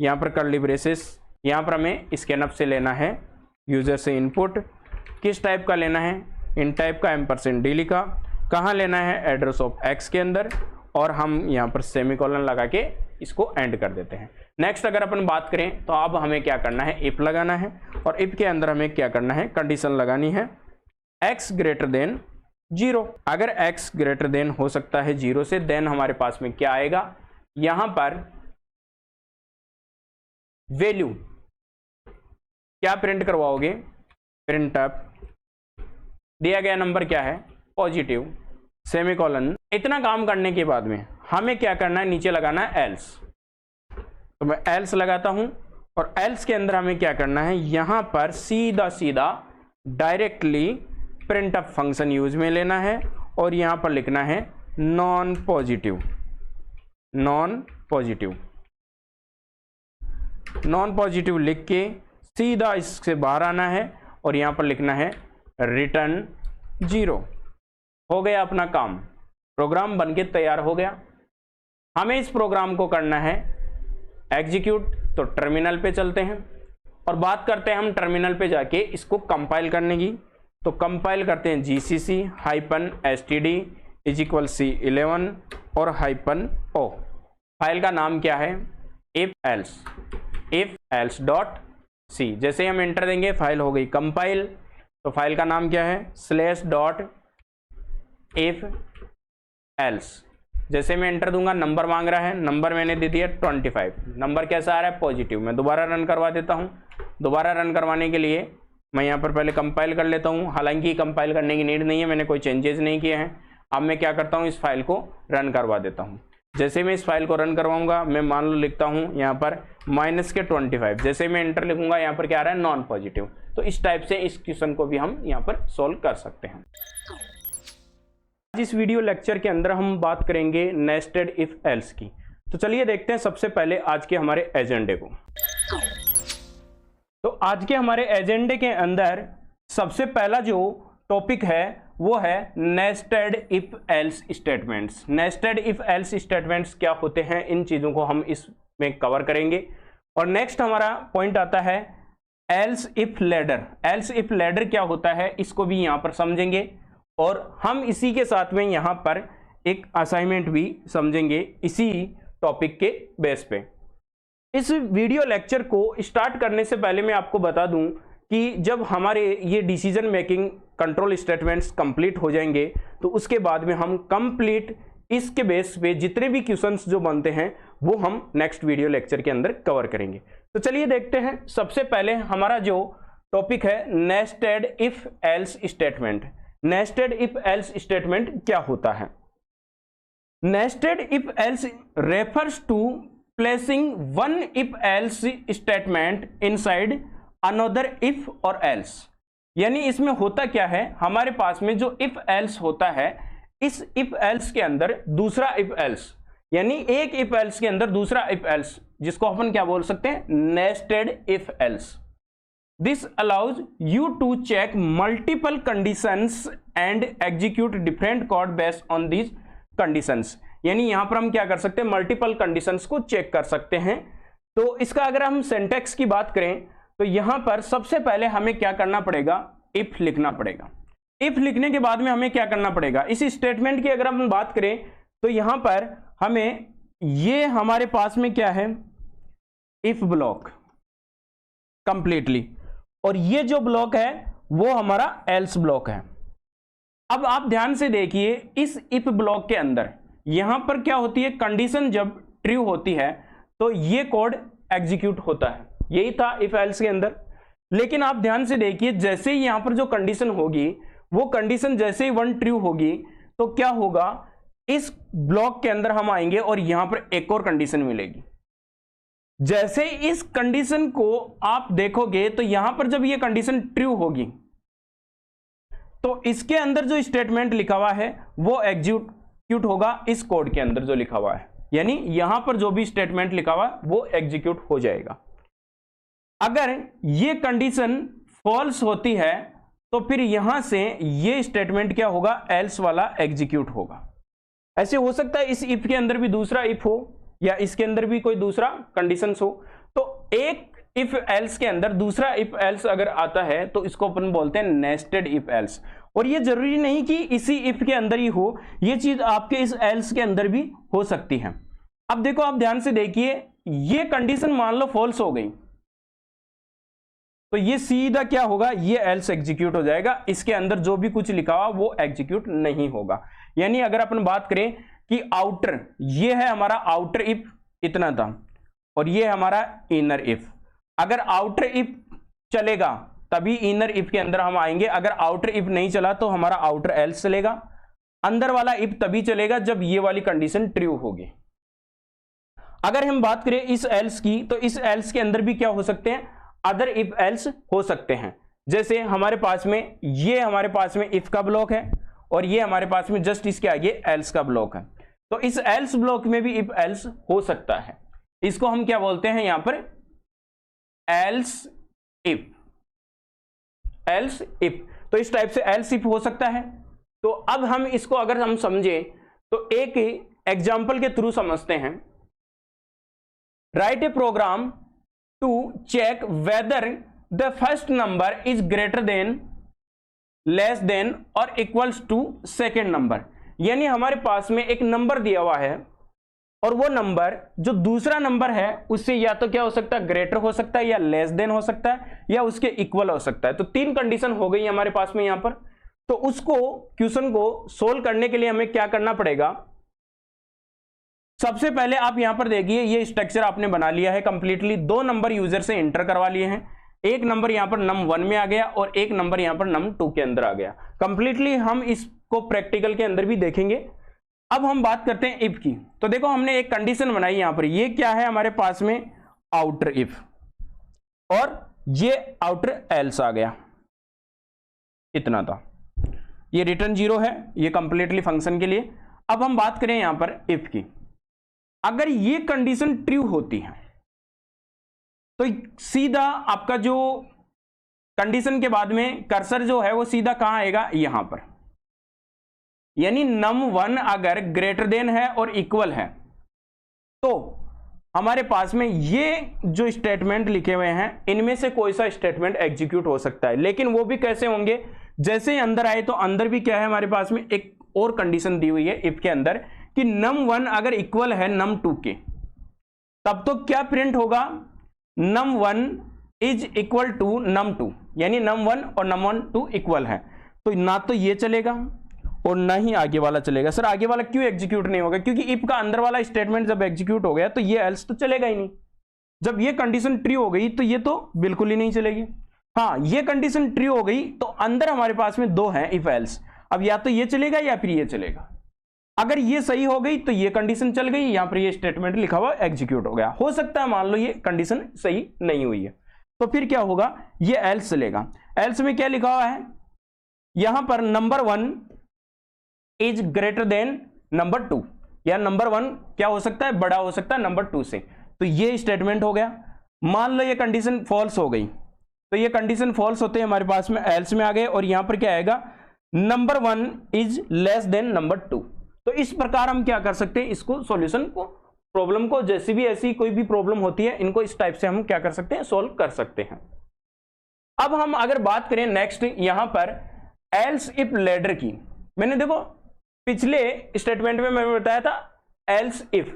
यहाँ पर कर्ली ब्रेसेस, यहाँ पर हमें स्कैनअप से लेना है यूजर से इनपुट। किस टाइप का लेना है, इन टाइप का %d लिखा। कहाँ लेना है, एड्रेस ऑफ x के अंदर, और हम यहाँ पर सेमीकोलन लगा के इसको एंड कर देते हैं। नेक्स्ट अगर अपन बात करें तो अब हमें क्या करना है, इफ लगाना है, और इफ के अंदर हमें क्या करना है, कंडीशन लगानी है x ग्रेटर देन 0। अगर x ग्रेटर देन हो सकता है 0 से, देन हमारे पास में क्या आएगा, यहां पर वैल्यू क्या प्रिंट करवाओगे, प्रिंटअप दिया गया नंबर क्या है, पॉजिटिव, सेमीकोलन। इतना काम करने के बाद में हमें क्या करना है, नीचे लगाना है एल्स। तो मैं एल्स लगाता हूं, और एल्स के अंदर हमें क्या करना है, यहां पर सीधा सीधा डायरेक्टली प्रिंटअप फंक्शन यूज में लेना है, और यहां पर लिखना है नॉन पॉजिटिव। नॉन पॉजिटिव लिख के सीधा इससे बाहर आना है, और यहां पर लिखना है रिटर्न 0। हो गया अपना काम, प्रोग्राम बनके तैयार हो गया। हमें इस प्रोग्राम को करना है एग्जीक्यूट, तो टर्मिनल पे चलते हैं और बात करते हैं हम टर्मिनल पे जाके इसको कंपाइल करने की। तो कंपाइल करते हैं gcc-std =c11 और -o। फाइल का नाम क्या है, if else .c। जैसे हम एंटर देंगे फाइल हो गई कंपाइल। तो फाइल का नाम क्या है, /if else। जैसे मैं एंटर दूंगा, नंबर मांग रहा है, नंबर मैंने दे दिया 25। नंबर कैसा आ रहा है, पॉजिटिव। मैं दोबारा रन करवा देता हूं। दोबारा रन करवाने के लिए मैं यहाँ पर पहले कंपाइल कर लेता हूँ। हालांकि कंपाइल करने की नीड नहीं है, मैंने कोई चेंजेस नहीं किए हैं। अब मैं क्या करता हूँ, इस फाइल को रन करवा देता हूँ। जैसे मैं इस फाइल को रन करवाऊंगा, मैं मान लो लिखता हूँ यहाँ पर -25। जैसे मैं एंटर लिखूंगा, यहाँ पर क्या आ रहा है, नॉन पॉजिटिव। तो इस टाइप से इस क्वेश्चन को भी हम यहाँ पर सोल्व कर सकते हैं। आज इस वीडियो लेक्चर के अंदर हम बात करेंगे नेस्टेड इफ एल्स की। तो चलिए देखते हैं सबसे पहले आज के हमारे एजेंडे को। तो आज के हमारे एजेंडे के अंदर सबसे पहला जो टॉपिक है वो है nested if else statements. Nested if else statements क्या होते हैं, इन चीजों को हम इसमें कवर करेंगे। और नेक्स्ट हमारा पॉइंट आता है else if ladder. Else if ladder क्या होता है, इसको भी यहां पर समझेंगे, और हम इसी के साथ में यहां पर एक असाइनमेंट भी समझेंगे इसी टॉपिक के बेस पे। इस वीडियो लेक्चर को स्टार्ट करने से पहले मैं आपको बता दूं कि जब हमारे ये decision making control statements complete हो जाएंगे, तो उसके बाद में हम कंप्लीट इसके बेस पे जितने भी क्वेश्चंस जो बनते हैं वो हम नेक्स्ट वीडियो लेक्चर के अंदर कवर करेंगे। तो चलिए देखते हैं। सबसे पहले हमारा जो टॉपिक है nested if else statement. Nested if else statement क्या होता है? Nested if else refers to placing one if else statement inside another if और एल्स। यानी इसमें होता क्या है, हमारे पास में जो इफ एल्स होता है, इस इफ एल्स के अंदर दूसरा इफ एल्स, यानी एक इफ एल्स के अंदर दूसरा इफ एल्स, जिसको अपन क्या बोल सकते हैं, nested if else. This allows you to check multiple conditions and execute different code based on these conditions. यानी यहां पर हम क्या कर सकते हैं, मल्टीपल कंडीशंस को चेक कर सकते हैं। तो इसका अगर हम सिंटैक्स की बात करें तो यहां पर सबसे पहले हमें क्या करना पड़ेगा, इफ लिखना पड़ेगा। इफ लिखने के बाद में हमें क्या करना पड़ेगा, इस स्टेटमेंट की अगर हम बात करें तो यहां पर हमें ये हमारे पास में क्या है, इफ ब्लॉक कंप्लीटली, और ये जो ब्लॉक है वो हमारा एल्स ब्लॉक है। अब आप ध्यान से देखिए, इस इफ ब्लॉक के अंदर यहां पर क्या होती है, कंडीशन जब ट्रू होती है तो ये कोड एग्जीक्यूट होता है। यही था इफ एल्स के अंदर। लेकिन आप ध्यान से देखिए, जैसे ही यहां पर जो कंडीशन होगी, वो कंडीशन जैसे ही 1 ट्रू होगी तो क्या होगा, इस ब्लॉक के अंदर हम आएंगे और यहां पर एक और कंडीशन मिलेगी। जैसे इस कंडीशन को आप देखोगे तो यहां पर जब ये कंडीशन ट्रू होगी तो इसके अंदर जो स्टेटमेंट लिखा हुआ है वो एग्जीक्यूट होगा इस कोड के अंदर जो लिखा हुआ है, यानी यहां पर जो भी स्टेटमेंट लिखा हुआ है वो एग्जीक्यूट हो जाएगा। अगर ये कंडीशन फॉल्स होती है तो फिर यहां से ये स्टेटमेंट क्या होगा, एल्स वाला एग्जीक्यूट होगा। ऐसे हो सकता है इस इफ के अंदर भी दूसरा इफ हो या इसके अंदर भी कोई दूसरा कंडीशन हो, तो एक इफ एल्स के अंदर दूसरा इफ एल्स अगर आता है तो इसको अपन बोलते हैं नेस्टेड इफ एल्स। और ये जरूरी नहीं कि इसी इफ के अंदर ही हो, ये चीज आपके इस एल्स के अंदर भी हो सकती है। अब देखो, आप ध्यान से देखिए, ये कंडीशन मान लो फॉल्स हो गई तो ये सीधा क्या होगा, ये एल्स एग्जीक्यूट हो जाएगा, इसके अंदर जो भी कुछ लिखा हुआ वो एग्जीक्यूट नहीं होगा। यानी अगर अपन बात करें कि आउटर, ये है हमारा आउटर इफ इतना था और ये हमारा इनर इफ, अगर आउटर इफ चलेगा तभी इनर इफ के अंदर हम आएंगे, अगर आउटर इफ नहीं चला तो हमारा आउटर एल्स चलेगा। अंदर वाला इफ तभी चलेगा जब ये वाली कंडीशन ट्रू होगी। अगर हम बात करें इस एल्स की, तो इस एल्स के अंदर भी क्या हो सकते हैं, अदर इफ एल्स हो सकते हैं। जैसे हमारे पास में ये हमारे पास में इफ का ब्लॉक है और ये हमारे पास में जस्ट इसके आगे एल्स का ब्लॉक है, तो इस एल्स ब्लॉक में भी इफ एल्स हो सकता है। इसको हम क्या बोलते हैं यहां पर, एल्स इफ, एल्स इफ। तो इस टाइप से एल्स इफ हो सकता है। तो अब हम इसको अगर हम समझे तो एक एग्जाम्पल के थ्रू समझते हैं। Write a program to check whether the first number is greater than, less than और इक्वल्स टू सेकेंड नंबर। यानी हमारे पास में एक नंबर दिया हुआ है और वो नंबर जो दूसरा नंबर है उससे या तो क्या हो सकता है, ग्रेटर हो सकता है, या लेस देन हो सकता है, या उसके इक्वल हो सकता है। तो 3 कंडीशन हो गई हमारे पास में यहां पर। तो उसको क्वेश्चन को सोल्व करने के लिए हमें क्या करना पड़ेगा, सबसे पहले आप यहां पर देखिए, ये स्ट्रक्चर आपने बना लिया है कंप्लीटली। 2 नंबर यूजर से एंटर करवा लिए हैं, एक नंबर यहां पर num1 में आ गया और एक नंबर यहां पर num2 के अंदर आ गया। कंप्लीटली हम इसको प्रैक्टिकल के अंदर भी देखेंगे। अब हम बात करते हैं इफ की। तो देखो, हमने एक कंडीशन बनाई यहां पर, ये क्या है हमारे पास में, आउटर इफ, और ये आउटर एल्स आ गया, इतना था। ये रिटर्न 0 है, ये कंप्लीटली फंक्शन के लिए। अब हम बात करें यहां पर इफ की। अगर ये कंडीशन ट्रू होती है तो सीधा आपका जो कंडीशन के बाद में कर्सर जो है वो सीधा कहां आएगा, यहां पर। यानी num1 अगर ग्रेटर देन है और इक्वल है तो हमारे पास में ये जो स्टेटमेंट लिखे हुए हैं इनमें से कोई सा स्टेटमेंट एग्जीक्यूट हो सकता है। लेकिन वो भी कैसे होंगे, जैसे ही अंदर आए तो अंदर भी क्या है हमारे पास में एक और कंडीशन दी हुई है इफ के अंदर कि num1 अगर इक्वल है num2 के, तब तो क्या प्रिंट होगा, num1 is equal to num2, यानी num1 और num2 इक्वल है। तो ना तो ये चलेगा और ना ही आगे वाला चलेगा। सर आगे वाला क्यों एग्जीक्यूट नहीं होगा, क्योंकि इफ का अंदर वाला स्टेटमेंट जब एग्जीक्यूट हो गया तो ये एल्स तो चलेगा ही नहीं। जब ये कंडीशन ट्रू हो गई तो ये तो बिल्कुल ही नहीं चलेगी। हाँ, ये कंडीशन ट्रू हो गई तो अंदर हमारे पास में 2 हैं इफ एल्स, अब या तो ये चलेगा या फिर ये चलेगा। अगर ये सही हो गई तो ये कंडीशन चल गई, यहां पर ये स्टेटमेंट लिखा हुआ एग्जीक्यूट हो गया। हो सकता है मान लो ये कंडीशन सही नहीं हुई है, तो फिर क्या होगा, ये एल्स चलेगा। एल्स में क्या लिखा हुआ है, यहां पर num1 is greater then num2, या num1 क्या हो सकता है, बड़ा हो सकता है num2 से। तो ये स्टेटमेंट हो गया। मान लो ये कंडीशन फॉल्स हो गई, तो ये कंडीशन फॉल्स होते हैं हमारे पास में एल्स में आ गए, और यहां पर क्या आएगा, num1 is less than num2। तो इस प्रकार हम क्या कर सकते हैं, इसको सॉल्यूशन को, प्रॉब्लम को, जैसी भी ऐसी कोई भी प्रॉब्लम होती है इनको इस टाइप से हम क्या कर सकते हैं, सोल्व कर सकते हैं। अब हम अगर बात करें नेक्स्ट यहां पर एल्स इफ लेडर की, मैंने देखो पिछले स्टेटमेंट में मैंने बताया था एल्स इफ।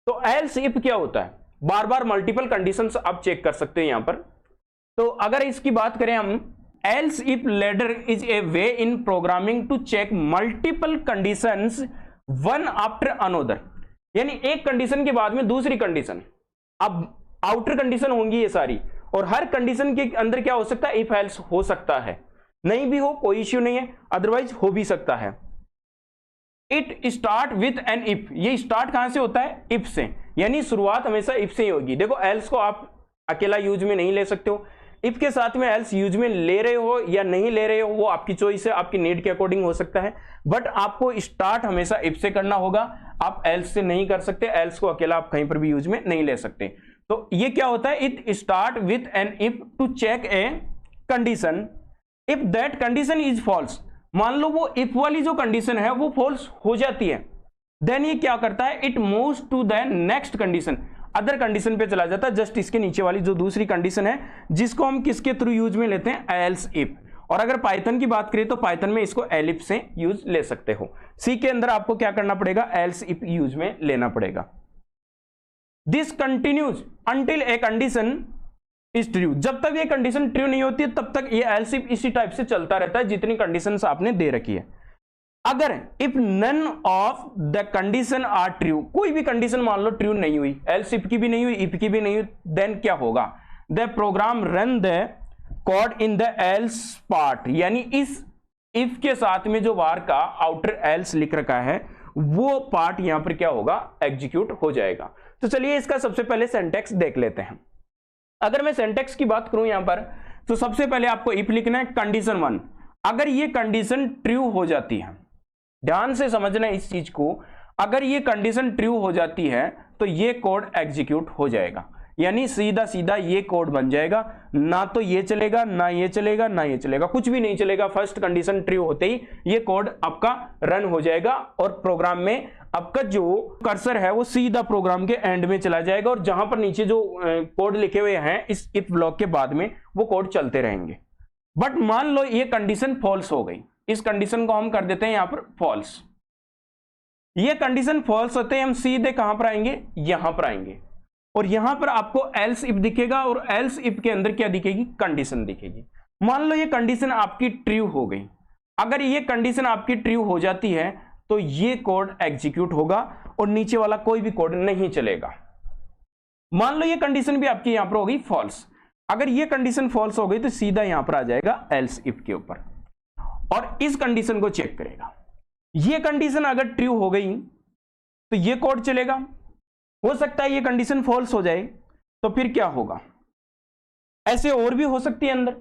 तो एल्स इफ क्या होता है, बार बार मल्टीपल कंडीशंस आप चेक कर सकते हैं यहां पर। तो अगर इसकी बात करें हम, else if ladder is a way in programming to check multiple conditions one after another, यानी एक कंडीशन के बाद में दूसरी कंडीशन, अब आउटर कंडीशन होंगी ये सारी, और हर कंडीशन के अंदर क्या हो सकता है, इफ एल्स हो सकता है, नहीं भी हो कोई इश्यू नहीं है, अदरवाइज हो भी सकता है। It start with an if, ये स्टार्ट कहां से होता है, इफ से, यानी शुरुआत हमेशा इफ से ही होगी। देखो एल्स को आप अकेला यूज में नहीं ले सकते हो, इफ के साथ में एल्स यूज में ले रहे हो या नहीं ले रहे हो वो आपकी चॉइस है, आपकी नीड के अकॉर्डिंग हो सकता है, बट आपको स्टार्ट हमेशा इफ से करना होगा, आप एल्स से नहीं कर सकते, एल्स को अकेला आप कहीं पर भी यूज में नहीं ले सकते। तो ये क्या होता है, it start with an if to check a condition, if that condition is false, मान लो वो इफ वाली जो कंडीशन है वो फॉल्स हो जाती है, देन ये क्या करता है, it moves to the next condition, other condition पे चला जाता है, जस्ट इसके नीचे वाली जो दूसरी कंडीशन है जिसको हम किसके थ्रू यूज में लेते हैं, एल्स इफ। और अगर पाइथन की बात करें तो पाइथन में इसको एलिफ से यूज ले सकते हो, सी के अंदर आपको क्या करना पड़ेगा, एल्स इफ यूज में लेना पड़ेगा। This continues until A condition is true, जब तक ये कंडीशन ट्रू नहीं होती है तब तक ये एल्स इफ इसी टाइप से चलता रहता है जितनी कंडीशंस आपने दे रखी है। अगर if none of the condition are true, कोई भी कंडीशन मान लो ट्रू नहीं हुई, एल्स इफ की भी नहीं हुई, इफ की भी नहीं हुई, देन क्या होगा, the program run the code in the L's part, यानी इस इफ के साथ में जो बाहर का आउटर एल्स लिख रखा है वो पार्ट यहां पर क्या होगा, एग्जीक्यूट हो जाएगा। तो चलिए इसका सबसे पहले सिंटैक्स देख लेते हैं। अगर मैं सिंटैक्स की बात करूं यहां पर, तो सबसे पहले आपको इफ लिखना है कंडीशन 1, अगर ये कंडीशन ट्रू हो जाती है, ध्यान से समझना इस चीज को, अगर ये कंडीशन ट्रू हो जाती है तो ये कोड एग्जीक्यूट हो जाएगा, यानी सीधा सीधा ये कोड बन जाएगा, ना तो ये चलेगा ना ये चलेगा ना ये चलेगा, कुछ भी नहीं चलेगा, फर्स्ट कंडीशन ट्रू होते ही ये कोड आपका रन हो जाएगा और प्रोग्राम में आपका जो कर्सर है वो सीधा प्रोग्राम के एंड में चला जाएगा, और जहां पर नीचे जो कोड लिखे हुए हैं इस इफ ब्लॉक के बाद में वो कोड चलते रहेंगे। बट मान लो ये कंडीशन फॉल्स हो गई, इस कंडीशन को हम कर देते हैं यहां पर फॉल्स, ये कंडीशन फॉल्स होते हैं हम सीधे कहां पर आएंगे, यहां पर आएंगे, और यहां पर आपको एल्स इफ दिखेगा, और एल्स इफ के अंदर क्या दिखेगी, कंडीशन दिखेगी। मान लो ये कंडीशन आपकी ट्रू हो गई, अगर ये कंडीशन आपकी ट्रू हो जाती है तो ये कोड एग्जीक्यूट होगा और नीचे वाला कोई भी कोड नहीं चलेगा। मान लो ये कंडीशन भी आपकी यहां पर होगी फॉल्स, अगर ये कंडीशन फॉल्स हो गई तो सीधा यहां पर आ जाएगा एल्स इफ के ऊपर और इस कंडीशन को चेक करेगा। ये कंडीशन अगर ट्रू हो गई तो ये कोड चलेगा, हो सकता है ये कंडीशन फॉल्स हो जाए तो फिर क्या होगा, ऐसे और भी हो सकती है, अंदर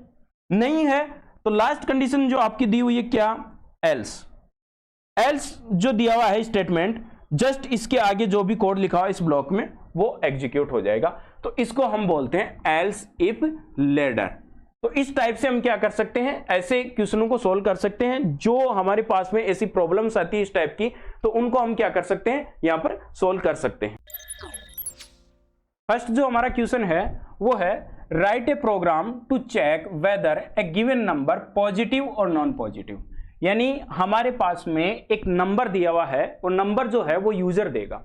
नहीं है तो लास्ट कंडीशन जो आपकी दी हुई है क्या, एल्स। एल्स जो दिया हुआ है स्टेटमेंट, जस्ट इसके आगे जो भी कोड लिखा हुआ इस ब्लॉक में वो एग्जीक्यूट हो जाएगा, तो इसको हम बोलते हैं एल्स इफ लैडर। तो इस टाइप से हम क्या कर सकते हैं, ऐसे क्वेश्चनों को सोल्व कर सकते हैं, जो हमारे पास में ऐसी प्रॉब्लम्स आती है इस टाइप की, तो उनको हम क्या कर सकते हैं, यहां पर सोल्व कर सकते हैं। फर्स्ट जो हमारा क्वेश्चन है वो है, write a program to check whether a given number positive और नॉन पॉजिटिव, यानी हमारे पास में एक नंबर दिया हुआ है, वो नंबर जो है वो यूजर देगा,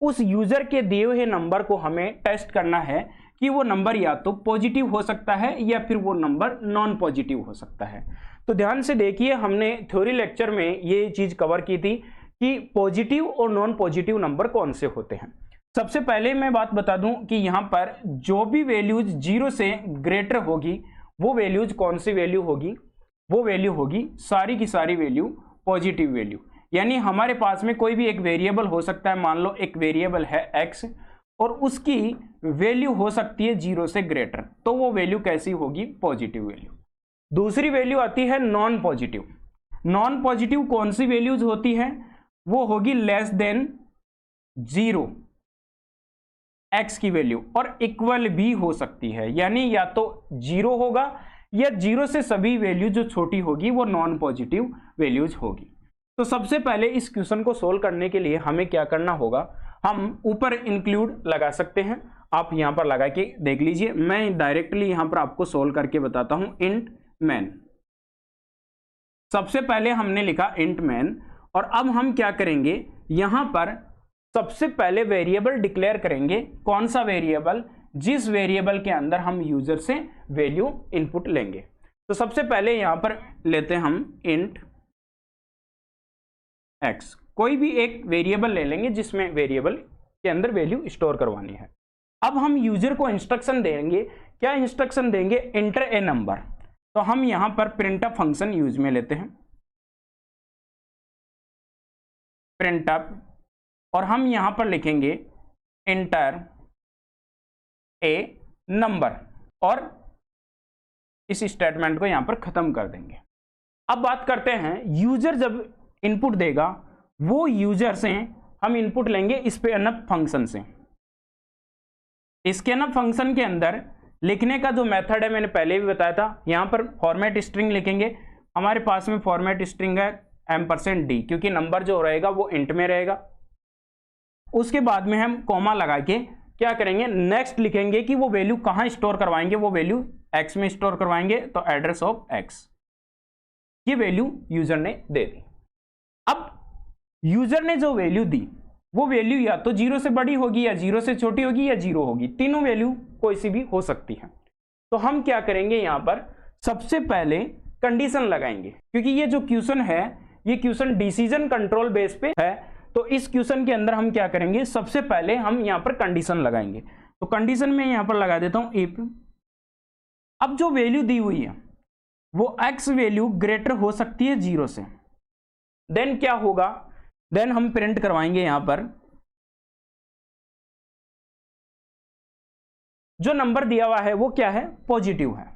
उस यूजर के दिए हुए नंबर को हमें टेस्ट करना है कि वो नंबर या तो पॉजिटिव हो सकता है या फिर वो नंबर नॉन पॉजिटिव हो सकता है। तो ध्यान से देखिए, हमने थ्योरी लेक्चर में ये चीज कवर की थी कि पॉजिटिव और नॉन पॉजिटिव नंबर कौन से होते हैं। सबसे पहले मैं बात बता दूं कि यहां पर जो भी वैल्यूज 0 से ग्रेटर होगी वो वैल्यूज कौन सी वैल्यू होगी, वो वैल्यू होगी सारी की सारी वैल्यू पॉजिटिव वैल्यू। यानी हमारे पास में कोई भी एक वेरिएबल हो सकता है, मान लो एक वेरिएबल है x और उसकी वैल्यू हो सकती है 0 से ग्रेटर, तो वो वैल्यू कैसी होगी, पॉजिटिव वैल्यू। दूसरी वैल्यू आती है नॉन पॉजिटिव। नॉन पॉजिटिव कौन सी वैल्यूज होती है, वो होगी लेस देन 0 x की वैल्यू, और इक्वल भी हो सकती है, यानी या तो 0 होगा या 0 से सभी वैल्यू जो छोटी होगी वो नॉन पॉजिटिव वैल्यूज होगी। तो सबसे पहले इस क्वेश्चन को सोल्व करने के लिए हमें क्या करना होगा, हम ऊपर इंक्लूड लगा सकते हैं, आप यहां पर लगा के देख लीजिए, मैं डायरेक्टली यहां पर आपको सोल्व करके बताता हूं। इंट मैन, सबसे पहले हमने लिखा इंट मैन, और अब हम क्या करेंगे, यहां पर सबसे पहले वेरिएबल डिक्लेयर करेंगे। कौन सा वेरिएबल, जिस वेरिएबल के अंदर हम यूजर से वैल्यू इनपुट लेंगे। तो सबसे पहले यहां पर लेते हैं हम इंट x, कोई भी एक वेरिएबल ले लेंगे जिसमें वेरिएबल के अंदर वैल्यू स्टोर करवानी है। अब हम यूजर को इंस्ट्रक्शन देंगे, क्या इंस्ट्रक्शन देंगे, एंटर ए नंबर। तो हम यहां पर प्रिंटअप फंक्शन यूज में लेते हैं, प्रिंटअप, और हम यहां पर लिखेंगे एंटर ए नंबर, और इस स्टेटमेंट को यहां पर खत्म कर देंगे। अब बात करते हैं, यूजर जब इनपुट देगा वो यूजर से हम इनपुट लेंगे स्कैनअप फंक्शन से। स्कैनअप फंक्शन के अंदर लिखने का जो मेथड है मैंने पहले भी बताया था, यहां पर फॉर्मेट स्ट्रिंग लिखेंगे। हमारे पास में फॉर्मेट स्ट्रिंग है %d, क्योंकि नंबर जो रहेगा वो इंट में रहेगा। उसके बाद में हम कॉमा लगा के क्या करेंगे, नेक्स्ट लिखेंगे कि वो वैल्यू कहां स्टोर करवाएंगे, वो वैल्यू x में स्टोर करवाएंगे। तो एड्रेस ऑफ x, ये वैल्यू यूजर ने दे दी। अब यूजर ने जो वैल्यू दी वो वैल्यू या तो 0 से बड़ी होगी, या 0 से छोटी होगी, या 0 होगी, तीनों वैल्यू कोई सी भी हो सकती है। तो हम क्या करेंगे, यहां पर सबसे पहले कंडीशन लगाएंगे, क्योंकि ये जो क्वेश्चन है ये क्वेश्चन डिसीजन कंट्रोल बेस पे है। तो इस क्वेश्चन के अंदर हम क्या करेंगे, सबसे पहले हम यहां पर कंडीशन लगाएंगे। तो कंडीशन में यहां पर लगा देता हूं इफ, अब जो वैल्यू दी हुई है वो x वैल्यू ग्रेटर हो सकती है 0 से, देन क्या होगा, देन हम प्रिंट करवाएंगे यहां पर जो नंबर दिया हुआ है वो क्या है, पॉजिटिव है।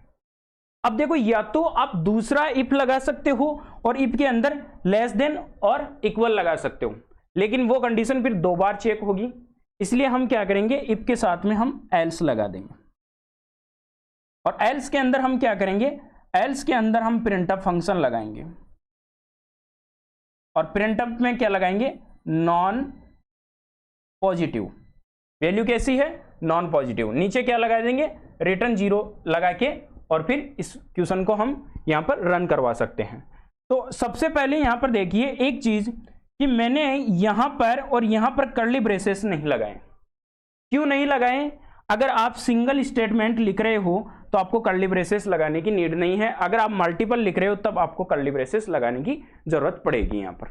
अब देखो, या तो आप दूसरा इफ लगा सकते हो और इफ के अंदर लेस देन और इक्वल लगा सकते हो, लेकिन वो कंडीशन फिर 2 बार चेक होगी, इसलिए हम क्या करेंगे, इफ के साथ में हम एल्स लगा देंगे। और एल्स के अंदर हम क्या करेंगे, एल्स के अंदर हम प्रिंटअप फंक्शन लगाएंगे, और प्रिंटअप में क्या लगाएंगे, नॉन पॉजिटिव। वैल्यू कैसी है, नॉन पॉजिटिव। नीचे क्या लगा देंगे, रिटर्न 0 लगा के, और फिर इस क्वेश्चन को हम यहां पर रन करवा सकते हैं। तो सबसे पहले यहां पर देखिए एक चीज कि मैंने यहां पर और यहां पर कर्ली ब्रेसेस नहीं लगाए। क्यों नहीं लगाए, अगर आप सिंगल स्टेटमेंट लिख रहे हो तो आपको कर्ली ब्रेसेस लगाने की नीड नहीं है, अगर आप मल्टीपल लिख रहे हो तब आपको कर्ली ब्रेसेस लगाने की जरूरत पड़ेगी यहां पर।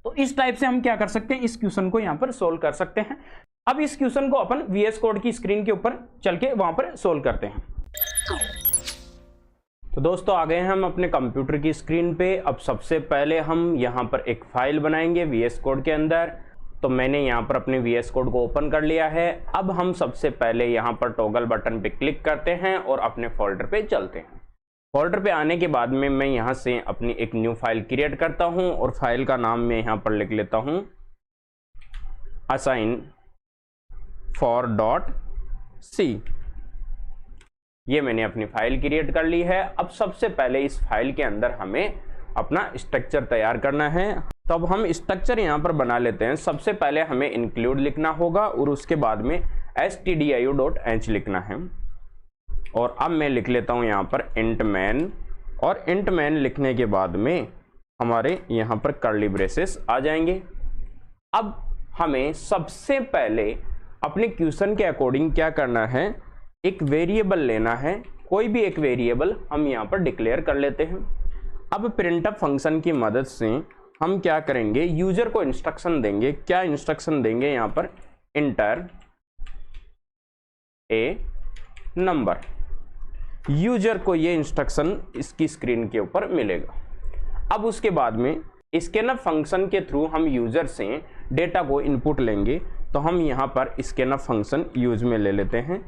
तो इस टाइप से हम क्या कर सकते हैं, इस क्वेश्चन को यहां पर सोल्व कर सकते हैं। अब इस क्वेश्चन को अपन VS कोड की स्क्रीन के ऊपर चल के वहां पर सोल्व करते हैं। तो दोस्तों आ गए हैं हम अपने कंप्यूटर की स्क्रीन पे। अब सबसे पहले हम यहाँ पर एक फाइल बनाएंगे VS कोड के अंदर। तो मैंने यहाँ पर अपने VS कोड को ओपन कर लिया है। अब हम सबसे पहले यहाँ पर टॉगल बटन पे क्लिक करते हैं और अपने फोल्डर पे चलते हैं। फोल्डर पे आने के बाद में मैं यहाँ से अपनी एक न्यू फाइल क्रिएट करता हूँ और फाइल का नाम मैं यहाँ पर लिख लेता हूँ assign_for.c। ये मैंने अपनी फाइल क्रिएट कर ली है। अब सबसे पहले इस फाइल के अंदर हमें अपना स्ट्रक्चर तैयार करना है। तो अब हम स्ट्रक्चर यहाँ पर बना लेते हैं। सबसे पहले हमें इंक्लूड लिखना होगा और उसके बाद में stdio.h लिखना है। और अब मैं लिख लेता हूँ यहाँ पर int main, और int main लिखने के बाद में हमारे यहाँ पर कर्ली ब्रेसेस आ जाएंगे। अब हमें सबसे पहले अपने क्वेश्चन के अकॉर्डिंग क्या करना है, एक वेरिएबल लेना है। कोई भी एक वेरिएबल हम यहाँ पर डिक्लेयर कर लेते हैं। अब प्रिंटअप फंक्शन की मदद से हम क्या करेंगे, यूजर को इंस्ट्रक्शन देंगे। क्या इंस्ट्रक्शन देंगे, यहाँ पर इंटर ए नंबर। यूजर को ये इंस्ट्रक्शन इसकी स्क्रीन के ऊपर मिलेगा। अब उसके बाद में स्कैनअप फंक्शन के थ्रू हम यूजर से डेटा को इनपुट लेंगे। तो हम यहाँ पर स्कैनअप फंक्शन यूज में ले लेते हैं।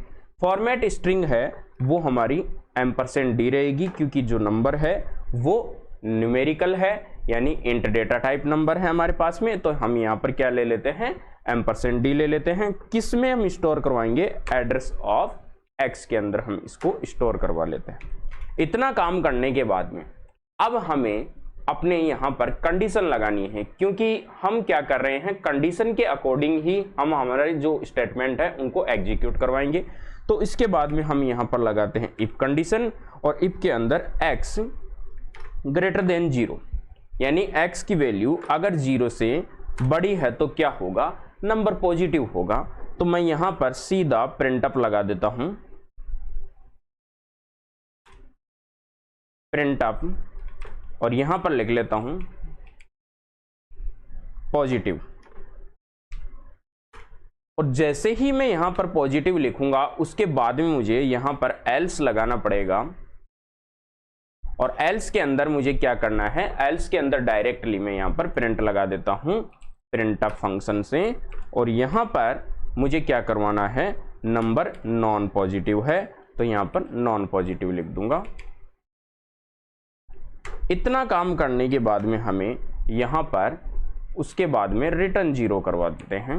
फॉर्मेट स्ट्रिंग है वो हमारी %d रहेगी, क्योंकि जो नंबर है वो न्यूमेरिकल है, यानी इंट डेटा टाइप नंबर है हमारे पास में। तो हम यहाँ पर क्या ले लेते हैं, %d ले लेते हैं। किस में हम स्टोर करवाएंगे, एड्रेस ऑफ x के अंदर हम इसको स्टोर करवा लेते हैं। इतना काम करने के बाद में अब हमें अपने यहाँ पर कंडीशन लगानी है, क्योंकि हम क्या कर रहे हैं, कंडीशन के अकॉर्डिंग ही हम हमारे जो स्टेटमेंट है उनको एग्जीक्यूट करवाएंगे। तो इसके बाद में हम यहाँ पर लगाते हैं इफ कंडीशन, और इफ के अंदर x ग्रेटर देन 0, यानी x की वैल्यू अगर 0 से बड़ी है तो क्या होगा, नंबर पॉजिटिव होगा। तो मैं यहां पर सीधा प्रिंटअप लगा देता हूं, प्रिंटअप, और यहां पर लिख लेता हूं पॉजिटिव। और जैसे ही मैं यहां पर पॉजिटिव लिखूंगा उसके बाद में मुझे यहां पर एल्स लगाना पड़ेगा, और एल्स के अंदर मुझे क्या करना है, एल्स के अंदर डायरेक्टली मैं यहां पर प्रिंट लगा देता हूं प्रिंटअप फंक्शन से, और यहां पर मुझे क्या करवाना है, नंबर नॉन पॉजिटिव है तो यहां पर नॉन पॉजिटिव लिख दूंगा। इतना काम करने के बाद में हमें यहां पर उसके बाद में रिटर्न 0 करवा देते हैं,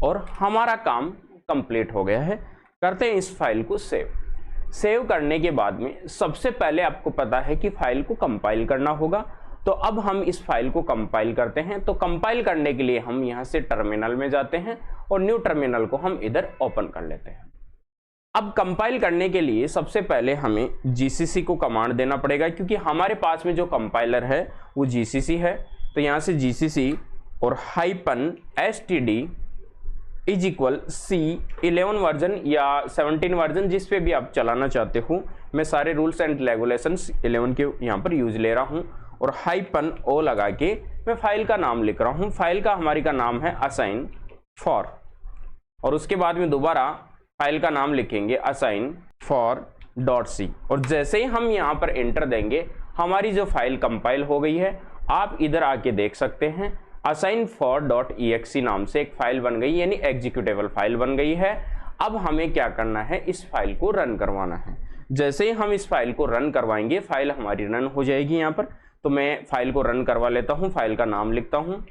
और हमारा काम कंप्लीट हो गया है। करते हैं इस फाइल को सेव करने के बाद में सबसे पहले आपको पता है कि फाइल को कंपाइल करना होगा, तो अब हम इस फाइल को कंपाइल करते हैं। तो कंपाइल करने के लिए हम यहां से टर्मिनल में जाते हैं और न्यू टर्मिनल को हम इधर ओपन कर लेते हैं। अब कंपाइल करने के लिए सबसे पहले हमें जीसीसी को कमांड देना पड़ेगा, क्योंकि हमारे पास में जो कंपाइलर है वो जीसीसी है। तो यहां से जीसीसी और -std is equal C 11 version या 17 वर्जन जिस पे भी आप चलाना चाहते हो, मैं सारे रूल्स एंड रेगुलेशंस 11 के यहाँ पर यूज ले रहा हूँ, और -o लगा के मैं फाइल का नाम लिख रहा हूँ। फाइल का हमारी का नाम है असाइन फॉर, और उसके बाद में दोबारा फाइल का नाम लिखेंगे असाइन फॉर .c, और जैसे ही हम यहाँ पर एंटर देंगे हमारी जो फाइल कंपाइल हो गई है। आप इधर आके देख सकते हैं असाइन फॉर .exe नाम से एक फाइल बन गई, यानी एग्जीक्यूटेबल फाइल बन गई है। अब हमें क्या करना है, इस फाइल को रन करवाना है। जैसे ही हम इस फाइल को रन करवाएंगे फाइल हमारी रन हो जाएगी यहाँ पर। तो मैं फाइल को रन करवा लेता हूँ, फाइल का नाम लिखता हूँ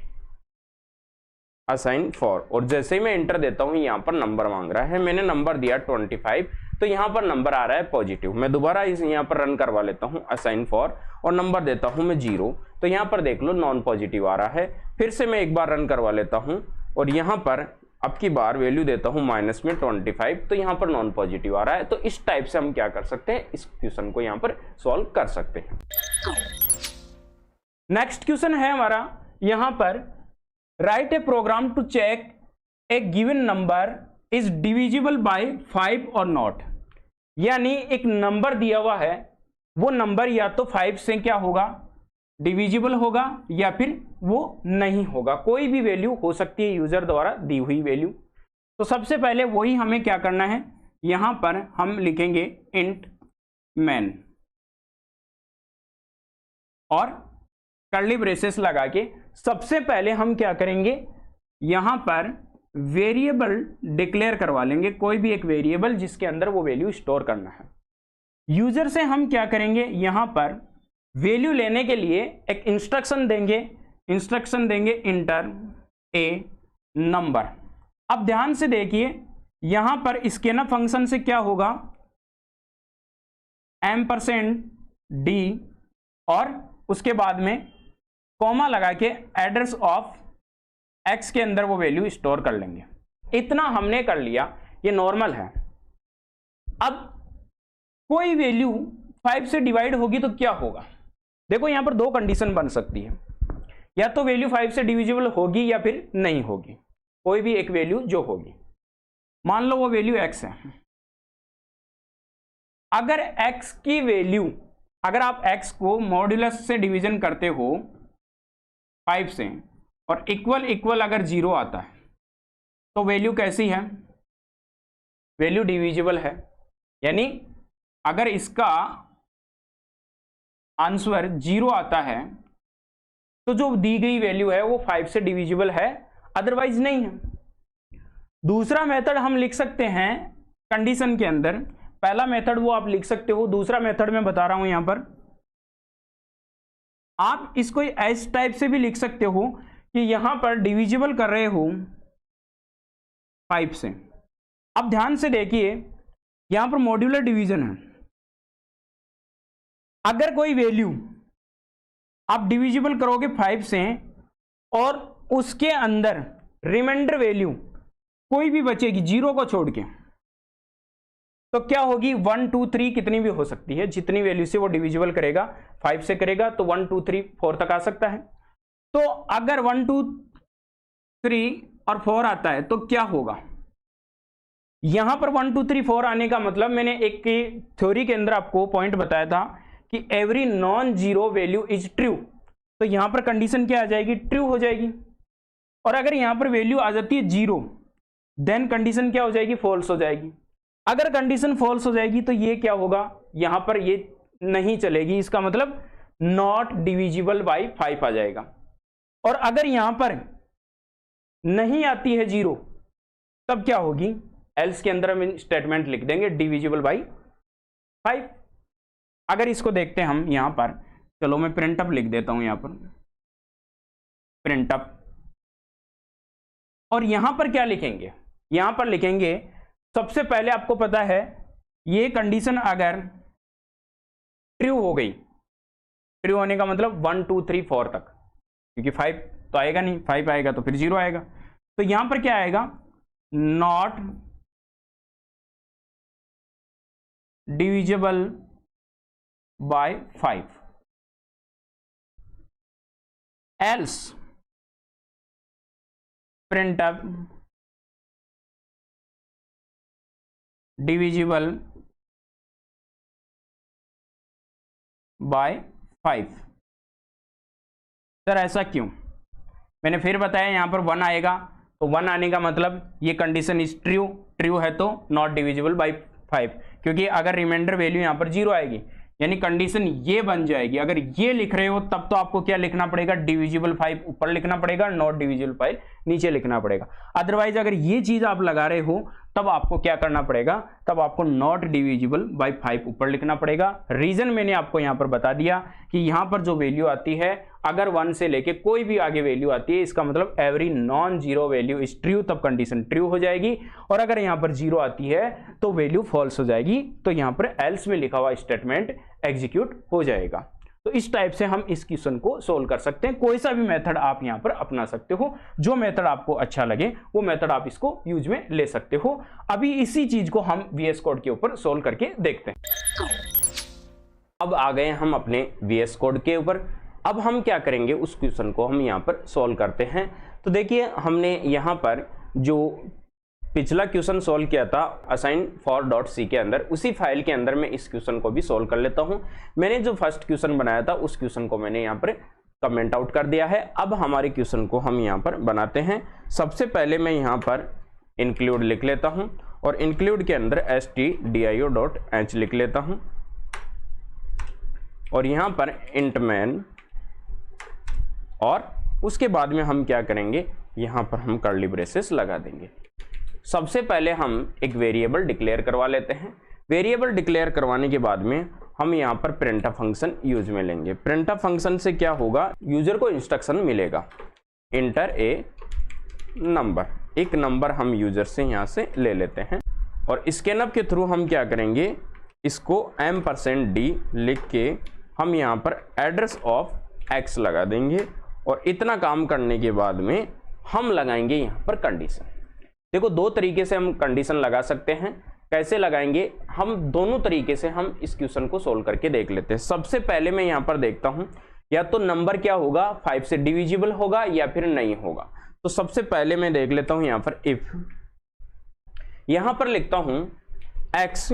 असाइन फॉर, और जैसे ही मैं एंटर देता हूँ यहाँ पर नंबर मांग रहा है, मैंने नंबर दिया 25, तो यहाँ पर नंबर आ रहा है पॉजिटिव। मैं दोबारा इस यहाँ पर रन करवा लेता हूँ असाइन फॉर, और नंबर देता हूँ मैं 0, तो यहाँ पर देख लो नॉन पॉजिटिव आ रहा है। फिर से मैं एक बार रन करवा लेता हूँ, और यहाँ पर अब की बार वैल्यू देता हूँ -25, तो यहाँ पर नॉन पॉजिटिव आ रहा है। तो इस टाइप से हम क्या कर सकते हैं, इस क्वेश्चन को यहाँ पर सॉल्व कर सकते हैं। नेक्स्ट क्वेश्चन है हमारा यहाँ पर, write a program to check a given number is divisible by 5 और नॉट। यानी एक नंबर दिया हुआ है, वो नंबर या तो 5 से क्या होगा, डिविजिबल होगा, या फिर वो नहीं होगा। कोई भी वैल्यू हो सकती है यूजर द्वारा दी हुई वैल्यू। तो सबसे पहले वही हमें क्या करना है, यहां पर हम लिखेंगे इंट मैन और कर्ली ब्रेसेस लगा के सबसे पहले हम क्या करेंगे, यहां पर वेरिएबल डिक्लेयर करवा लेंगे, कोई भी एक वेरिएबल जिसके अंदर वो वैल्यू स्टोर करना है। यूजर से हम क्या करेंगे, यहां पर वैल्यू लेने के लिए एक इंस्ट्रक्शन देंगे इंटर ए नंबर। अब ध्यान से देखिए यहां पर स्कैनर फंक्शन से क्या होगा, %d और उसके बाद में कॉमा लगा के एड्रेस ऑफ x के अंदर वो वैल्यू स्टोर कर लेंगे। इतना हमने कर लिया, ये नॉर्मल है। अब कोई वैल्यू 5 से डिवाइड होगी तो क्या होगा, देखो यहां पर दो कंडीशन बन सकती है, या तो वैल्यू 5 से डिविजिबल होगी या फिर नहीं होगी। कोई भी एक वैल्यू जो होगी, मान लो वो वैल्यू x है। अगर x की वैल्यू, अगर आप x को मॉड्यूलस से डिवीजन करते हो 5 से और इक्वल अगर 0 आता है तो वैल्यू कैसी है, वैल्यू डिविजिबल है। यानी अगर इसका आंसर 0 आता है तो जो दी गई वैल्यू है वो 5 से डिविजिबल है, अदरवाइज नहीं है। दूसरा मेथड हम लिख सकते हैं कंडीशन के अंदर, पहला मेथड वो आप लिख सकते हो, दूसरा मेथड मैं बता रहा हूं यहां पर। आप इसको इस टाइप से भी लिख सकते हो कि यहां पर डिविजिबल कर रहे हो 5 से। अब ध्यान से देखिए यहां पर मॉड्यूलर डिवीजन है। अगर कोई वैल्यू आप डिविजिबल करोगे 5 से और उसके अंदर रिमाइंडर वैल्यू कोई भी बचेगी 0 को छोड़ के, तो क्या होगी 1 2 3 कितनी भी हो सकती है, जितनी वैल्यू से वो डिविजिबल करेगा, 5 से करेगा तो 1 2 3 4 तक आ सकता है। तो अगर 1 2 3 और 4 आता है तो क्या होगा, यहां पर 1 2 3 4 आने का मतलब मैंने एक थ्योरी के अंदर आपको पॉइंट बताया था कि every non zero value is true, तो यहां पर कंडीशन क्या आ जाएगी, ट्रू हो जाएगी। और अगर यहां पर वैल्यू आ जाती है 0 देन कंडीशन क्या हो जाएगी, फॉल्स हो जाएगी। अगर कंडीशन फॉल्स हो जाएगी तो ये क्या होगा, यहां पर ये नहीं चलेगी, इसका मतलब नॉट डिविजिबल बाई 5 आ जाएगा। और अगर यहां पर नहीं आती है 0 तब क्या होगी, एल्स के अंदर हम स्टेटमेंट लिख देंगे डिविजिबल बाई 5। अगर इसको देखते हैं हम यहां पर, चलो मैं प्रिंटअप लिख देता हूं यहां पर, प्रिंटअप, और यहां पर क्या लिखेंगे, यहां पर लिखेंगे सबसे पहले आपको पता है ये कंडीशन अगर ट्रू हो गई, ट्रू होने का मतलब 1 2 3 4 तक, क्योंकि 5 तो आएगा नहीं, 5 आएगा तो फिर 0 आएगा, तो यहां पर क्या आएगा, not divisible by 5, else printf divisible by 5। Sir ऐसा क्यों, मैंने फिर बताया यहां पर 1 आएगा तो 1 आने का मतलब ये कंडीशन इज ट्रू, ट्रू है तो नॉट डिविजिबल बाय 5, क्योंकि अगर रिमाइंडर वैल्यू यहां पर 0 आएगी यानी कंडीशन ये बन जाएगी। अगर ये लिख रहे हो तब तो आपको क्या लिखना पड़ेगा, डिविजिबल 5 ऊपर लिखना पड़ेगा, नॉट डिविजिबल 5 नीचे लिखना पड़ेगा। अदरवाइज अगर ये चीज आप लगा रहे हो तब आपको क्या करना पड़ेगा, तब आपको नॉट डिविजिबल बाय 5 ऊपर लिखना पड़ेगा। रीजन मैंने आपको यहां पर बता दिया कि यहां पर जो वैल्यू आती है, अगर 1 से लेके कोई भी आगे वैल्यू आती है, इसका मतलब every non zero value is true, तब कंडीशन ट्रू हो जाएगी। और अगर यहां पर 0 आती है तो वैल्यू फॉल्स हो जाएगी, तो यहां पर एल्स में लिखा हुआ स्टेटमेंट एग्जीक्यूट हो जाएगा। तो इस टाइप से हम इस क्वेश्चन को सोल्व कर सकते हैं। कोई सा भी मेथड आप यहां पर अपना सकते हो, जो मेथड आपको अच्छा लगे वो मेथड आप इसको यूज में ले सकते हो। अभी इसी चीज को हम VS कोड के ऊपर सोल्व करके देखते हैं। अब आ गए हम अपने VS कोड के ऊपर। अब हम क्या करेंगे, उस क्वेश्चन को हम यहां पर सोल्व करते हैं। तो देखिए हमने यहां पर जो पिछला क्वेश्चन सोल्व किया था असाइन फॉर डॉट सी के अंदर, उसी फाइल के अंदर मैं इस क्वेश्चन को भी सोल्व कर लेता हूं। मैंने जो फर्स्ट क्वेश्चन बनाया था उस क्वेश्चन को मैंने यहां पर कमेंट आउट कर दिया है। अब हमारे क्वेश्चन को हम यहां पर बनाते हैं। सबसे पहले मैं यहां पर इंक्लूड लिख लेता हूं और इंक्लूड के अंदर stdio.h लिख लेता हूं और यहां पर इंट मैन, और उसके बाद में हम क्या करेंगे, यहां पर हम कर्ली ब्रेसेस लगा देंगे। सबसे पहले हम एक वेरिएबल डिक्लेयर करवा लेते हैं। वेरिएबल डिक्लेयर करवाने के बाद में हम यहां पर प्रिंटफ फंक्शन यूज में लेंगे। प्रिंटफ फंक्शन से क्या होगा, यूजर को इंस्ट्रक्शन मिलेगा इंटर ए नंबर, एक नंबर हम यूजर से यहां से ले लेते हैं और स्कैनअप के थ्रू हम क्या करेंगे, इसको %d लिख के हम यहां पर एड्रेस ऑफ x लगा देंगे और इतना काम करने के बाद में हम लगाएंगे यहां पर कंडीशन। देखो दो तरीके से हम कंडीशन लगा सकते हैं। कैसे लगाएंगे, हम दोनों तरीके से हम इस क्वेश्चन को सोल्व करके देख लेते हैं। सबसे पहले मैं यहां पर देखता हूं या तो नंबर क्या होगा, 5 से डिविजिबल होगा या फिर नहीं होगा। तो सबसे पहले मैं देख लेता हूं यहां पर इफ, यहां पर लिखता हूं x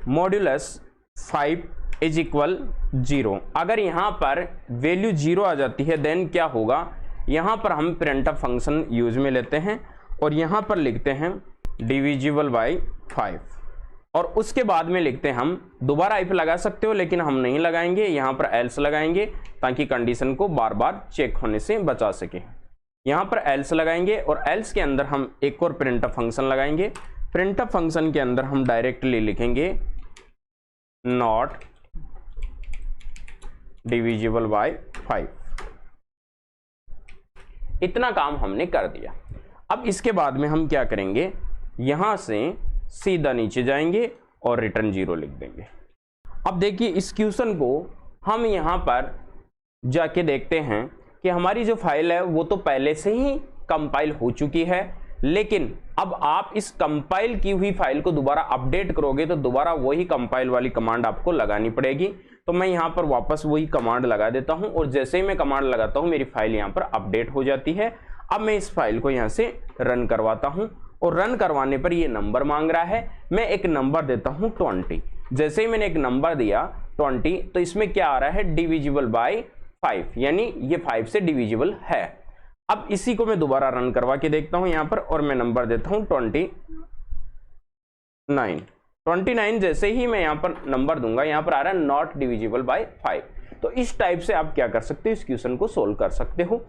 मॉड्यूलस 5 इज इक्वल 0। अगर यहां पर वैल्यू 0 आ जाती है देन क्या होगा, यहां पर हम प्रिंटफ फंक्शन यूज में लेते हैं और यहां पर लिखते हैं डिविजिबल बाय 5 और उसके बाद में लिखते हैं, हम दोबारा इफ लगा सकते हो लेकिन हम नहीं लगाएंगे, यहां पर एल्स लगाएंगे ताकि कंडीशन को बार बार चेक होने से बचा सके। यहां पर एल्स लगाएंगे और एल्स के अंदर हम एक और प्रिंटफ फंक्शन लगाएंगे। प्रिंटफ फंक्शन के अंदर हम डायरेक्टली लिखेंगे नॉट डिविजिबल बाय 5। इतना काम हमने कर दिया। अब इसके बाद में हम क्या करेंगे, यहां से सीधा नीचे जाएंगे और रिटर्न 0 लिख देंगे। अब देखिए इस क्वेश्चन को हम यहां पर जाके देखते हैं कि हमारी जो फाइल है वो तो पहले से ही कंपाइल हो चुकी है, लेकिन अब आप इस कंपाइल की हुई फाइल को दोबारा अपडेट करोगे तो दोबारा वही कंपाइल वाली कमांड आपको लगानी पड़ेगी। तो मैं यहां पर वापस वही कमांड लगा देता हूं और जैसे ही मैं कमांड लगाता हूं मेरी फाइल यहां पर अपडेट हो जाती है। अब मैं इस फाइल को यहाँ से रन करवाता हूँ और रन करवाने पर ये नंबर मांग रहा है। मैं एक नंबर देता हूँ 20। जैसे ही मैंने एक नंबर दिया 20 तो इसमें क्या आ रहा है, डिविजिबल बाय 5, यानी ये 5 से डिविजिबल है। अब इसी को मैं दोबारा रन करवा के देखता हूं यहां पर और मैं नंबर देता हूं 29। जैसे ही मैं यहां पर नंबर दूंगा, यहां पर आ रहा है नॉट डिविजिबल बाय 5। तो इस टाइप से आप क्या कर सकते हो, इस क्वेश्चन को सोल्व कर सकते हो।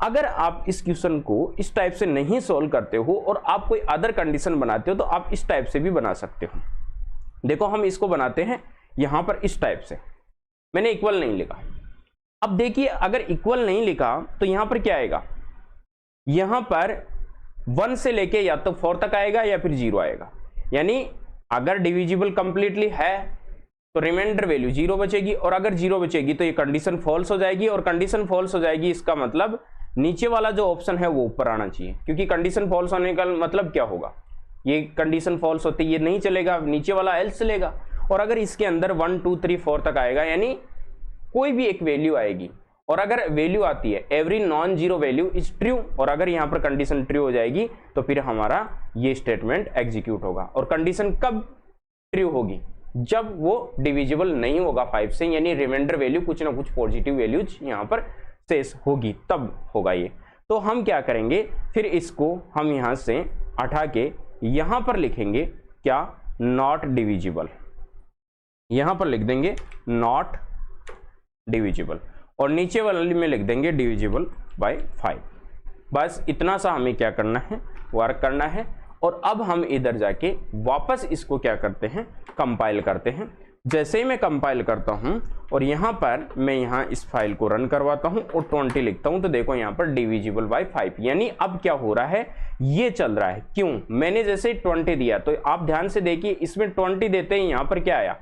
अगर आप इस क्वेश्चन को इस टाइप से नहीं सोल्व करते हो और आप कोई अदर कंडीशन बनाते हो तो आप इस टाइप से भी बना सकते हो। देखो हम इसको बनाते हैं यहां पर इस टाइप से, मैंने इक्वल नहीं लिखा। अब देखिए अगर इक्वल नहीं लिखा तो यहां पर क्या आएगा, यहां पर 1 से लेके या तो 4 तक आएगा या फिर 0 आएगा। यानी अगर डिविजिबल कंप्लीटली है तो रिमाइंडर वैल्यू 0 बचेगी, और अगर 0 बचेगी तो ये कंडीशन फॉल्स हो जाएगी, और कंडीशन फॉल्स हो जाएगी इसका मतलब नीचे वाला जो ऑप्शन है वो ऊपर आना चाहिए, क्योंकि कंडीशन फॉल्स होने का मतलब क्या होगा, ये कंडीशन फॉल्स होती ये नहीं चलेगा, नीचे वाला एल्स चलेगा। और अगर इसके अंदर 1 2 3 4 तक आएगा यानी कोई भी एक वैल्यू आएगी, और अगर वैल्यू आती है every non zero value is true, और अगर यहां पर कंडीशन ट्रू हो जाएगी तो फिर हमारा ये स्टेटमेंट एग्जीक्यूट होगा। और कंडीशन कब ट्रू होगी, जब वो डिविजिबल नहीं होगा 5 से, यानी रिमाइंडर वैल्यू कुछ ना कुछ पॉजिटिव वैल्यूज यहां पर शेष होगी, तब होगा ये। तो हम क्या करेंगे, फिर इसको हम यहां से हटा के यहां पर लिखेंगे क्या, नॉट डिविजिबल, यहां पर लिख देंगे नॉट डिविजिबल, और नीचे वाले में लिख देंगे डिविजिबल बाय 5। बस इतना सा हमें क्या करना है, वर्क करना है। और अब हम इधर जाके वापस इसको क्या करते हैं, कंपाइल करते हैं। जैसे ही मैं कंपाइल करता हूं और यहां पर मैं यहां इस फाइल को रन करवाता हूं और 20 लिखता हूं, तो देखो यहां पर डिविजिबल बाय 5, यानी अब क्या हो रहा है, ये चल रहा है। क्यों, मैंने जैसे 20 दिया तो आप ध्यान से देखिए, इसमें 20 देते ही यहां पर क्या आया,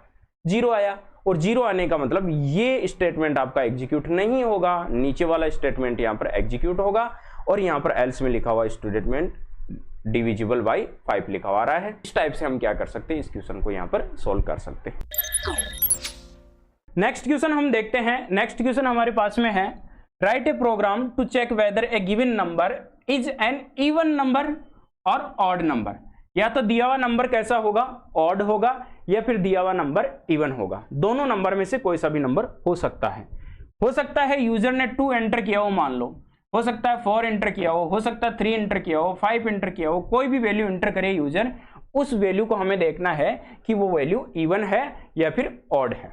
0 आया, और 0 आने का मतलब ये स्टेटमेंट आपका एग्जीक्यूट नहीं होगा, नीचे वाला स्टेटमेंट यहां पर एग्जीक्यूट होगा, और यहां पर एल्स में लिखा हुआ स्टेटमेंट डिविजिबल बाय 5 लिखा हुआ रहा है। इस टाइप से हम क्या कर सकते हैं, इस क्वेश्चन को यहां पर सोल्व कर सकते हैं। नेक्स्ट क्वेश्चन हम देखते हैं। नेक्स्ट क्वेश्चन हमारे पास में है, write a program to check whether a given number is an even number और ऑड नंबर। या तो दिया हुआ नंबर कैसा होगा, ऑड होगा, या फिर दिया हुआ नंबर इवन होगा। दोनों नंबर में से कोई सा भी नंबर हो सकता है। हो सकता है यूजर ने 2 एंटर किया हो, मान लो, हो सकता है 4 एंटर किया हो सकता है 3 एंटर किया हो, 5 एंटर किया हो, कोई भी वैल्यू एंटर करे यूजर, उस वैल्यू को हमें देखना है कि वो वैल्यू इवन है या फिर ऑड है।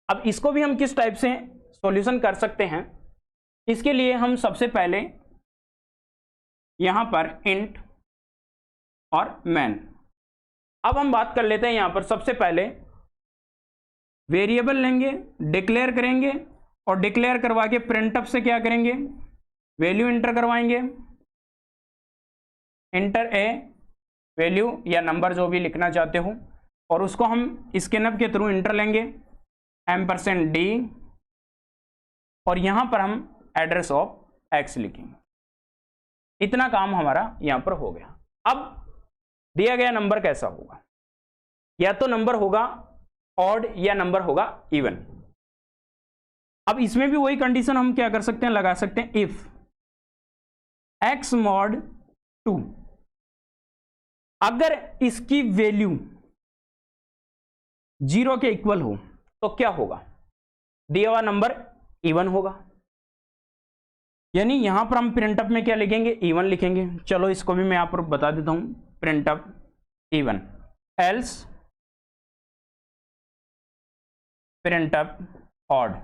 अब इसको भी हम किस टाइप से सॉल्यूशन कर सकते हैं, इसके लिए हम सबसे पहले यहां पर इंट और मैन, अब हम बात कर लेते हैं। यहां पर सबसे पहले वेरिएबल लेंगे, डिक्लेयर करेंगे, और डिक्लेयर करवा के प्रिंटअप से क्या करेंगे, वैल्यू इंटर करवाएंगे, इंटर ए वैल्यू या नंबर जो भी लिखना चाहते हो, और उसको हम स्कैनअप के थ्रू इंटर लेंगे, %d, और यहां पर हम एड्रेस ऑफ x लिखेंगे। इतना काम हमारा यहां पर हो गया। अब दिया गया नंबर कैसा होगा, या तो नंबर होगा ऑड या नंबर होगा इवन। अब इसमें भी वही कंडीशन हम क्या कर सकते हैं, लगा सकते हैं, इफ x mod 2, अगर इसकी वैल्यू 0 के इक्वल हो तो क्या होगा, दिया हुआ नंबर इवन होगा। यानी यहां पर हम प्रिंटअप में क्या लिखेंगे, इवन लिखेंगे। चलो इसको भी मैं यहां पर बता देता हूं, प्रिंटअप इवन, एल्स प्रिंटअप ऑड।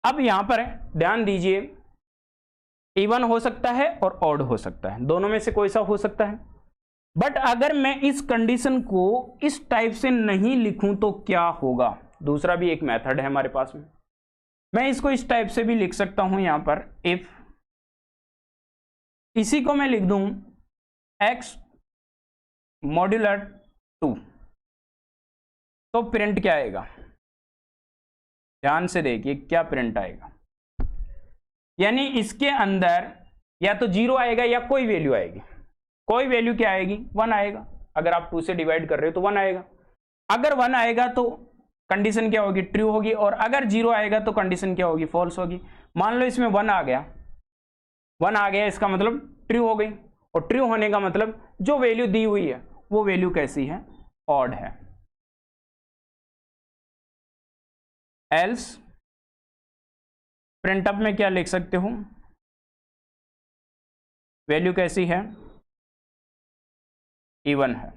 अब यहां पर ध्यान दीजिए, इवन हो सकता है और ऑड हो सकता है, दोनों में से कोई सा हो सकता है। बट अगर मैं इस कंडीशन को इस टाइप से नहीं लिखूं तो क्या होगा, दूसरा भी एक मेथड है हमारे पास में, मैं इसको इस टाइप से भी लिख सकता हूं। यहां पर इफ, इसी को मैं लिख दूं x मॉड्यूलर 2, तो प्रिंट क्या आएगा, ध्यान से देखिए क्या प्रिंट आएगा। यानी इसके अंदर या तो 0 आएगा या कोई वैल्यू आएगी। कोई वैल्यू क्या आएगी, 1 आएगा। अगर आप 2 से डिवाइड कर रहे हो तो 1 आएगा। अगर 1 आएगा तो कंडीशन क्या होगी, ट्रू होगी, और अगर 0 आएगा तो कंडीशन क्या होगी, फॉल्स होगी। मान लो इसमें 1 आ गया 1 आ गया, इसका मतलब ट्रू हो गई, और ट्रू होने का मतलब जो वैल्यू दी हुई है वो वैल्यू कैसी है, ऑड है। एल्स प्रिंटअप में क्या लिख सकते हो, वैल्यू कैसी है, इवन है।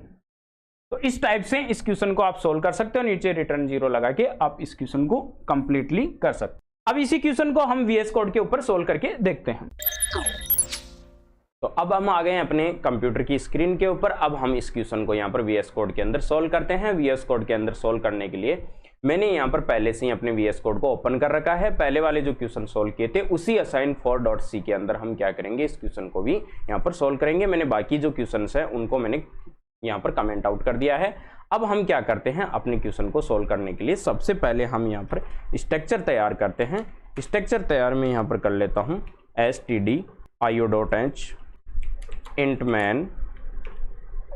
तो इस टाइप से इस क्वेश्चन को आप सोल्व कर सकते हो, नीचे रिटर्न 0 लगा के आप इस क्वेश्चन को कंप्लीटली कर सकते हो। अब इसी क्वेश्चन को हम VS कोड के ऊपर सोल्व करके देखते हैं। तो अब हम आ गए हैं अपने कंप्यूटर की स्क्रीन के ऊपर। अब हम इस क्वेश्चन को यहाँ पर VS कोड के अंदर सोल्व करते हैं। VS कोड के अंदर सोल्व करने के लिए मैंने यहाँ पर पहले से ही अपने VS कोड को ओपन कर रखा है। पहले वाले जो क्वेश्चन सोल्व किए थे उसी assign4.c के अंदर हम क्या करेंगे, इस क्वेश्चन को भी यहाँ पर सोल्व करेंगे। मैंने बाकी जो क्वेश्चन है उनको मैंने यहाँ पर कमेंट आउट कर दिया है। अब हम क्या करते हैं, अपने क्वेश्चन को सोल्व करने के लिए सबसे पहले हम यहाँ पर स्ट्रक्चर तैयार करते हैं। स्ट्रक्चर तैयार में यहाँ पर कर लेता हूँ stdio.h int man,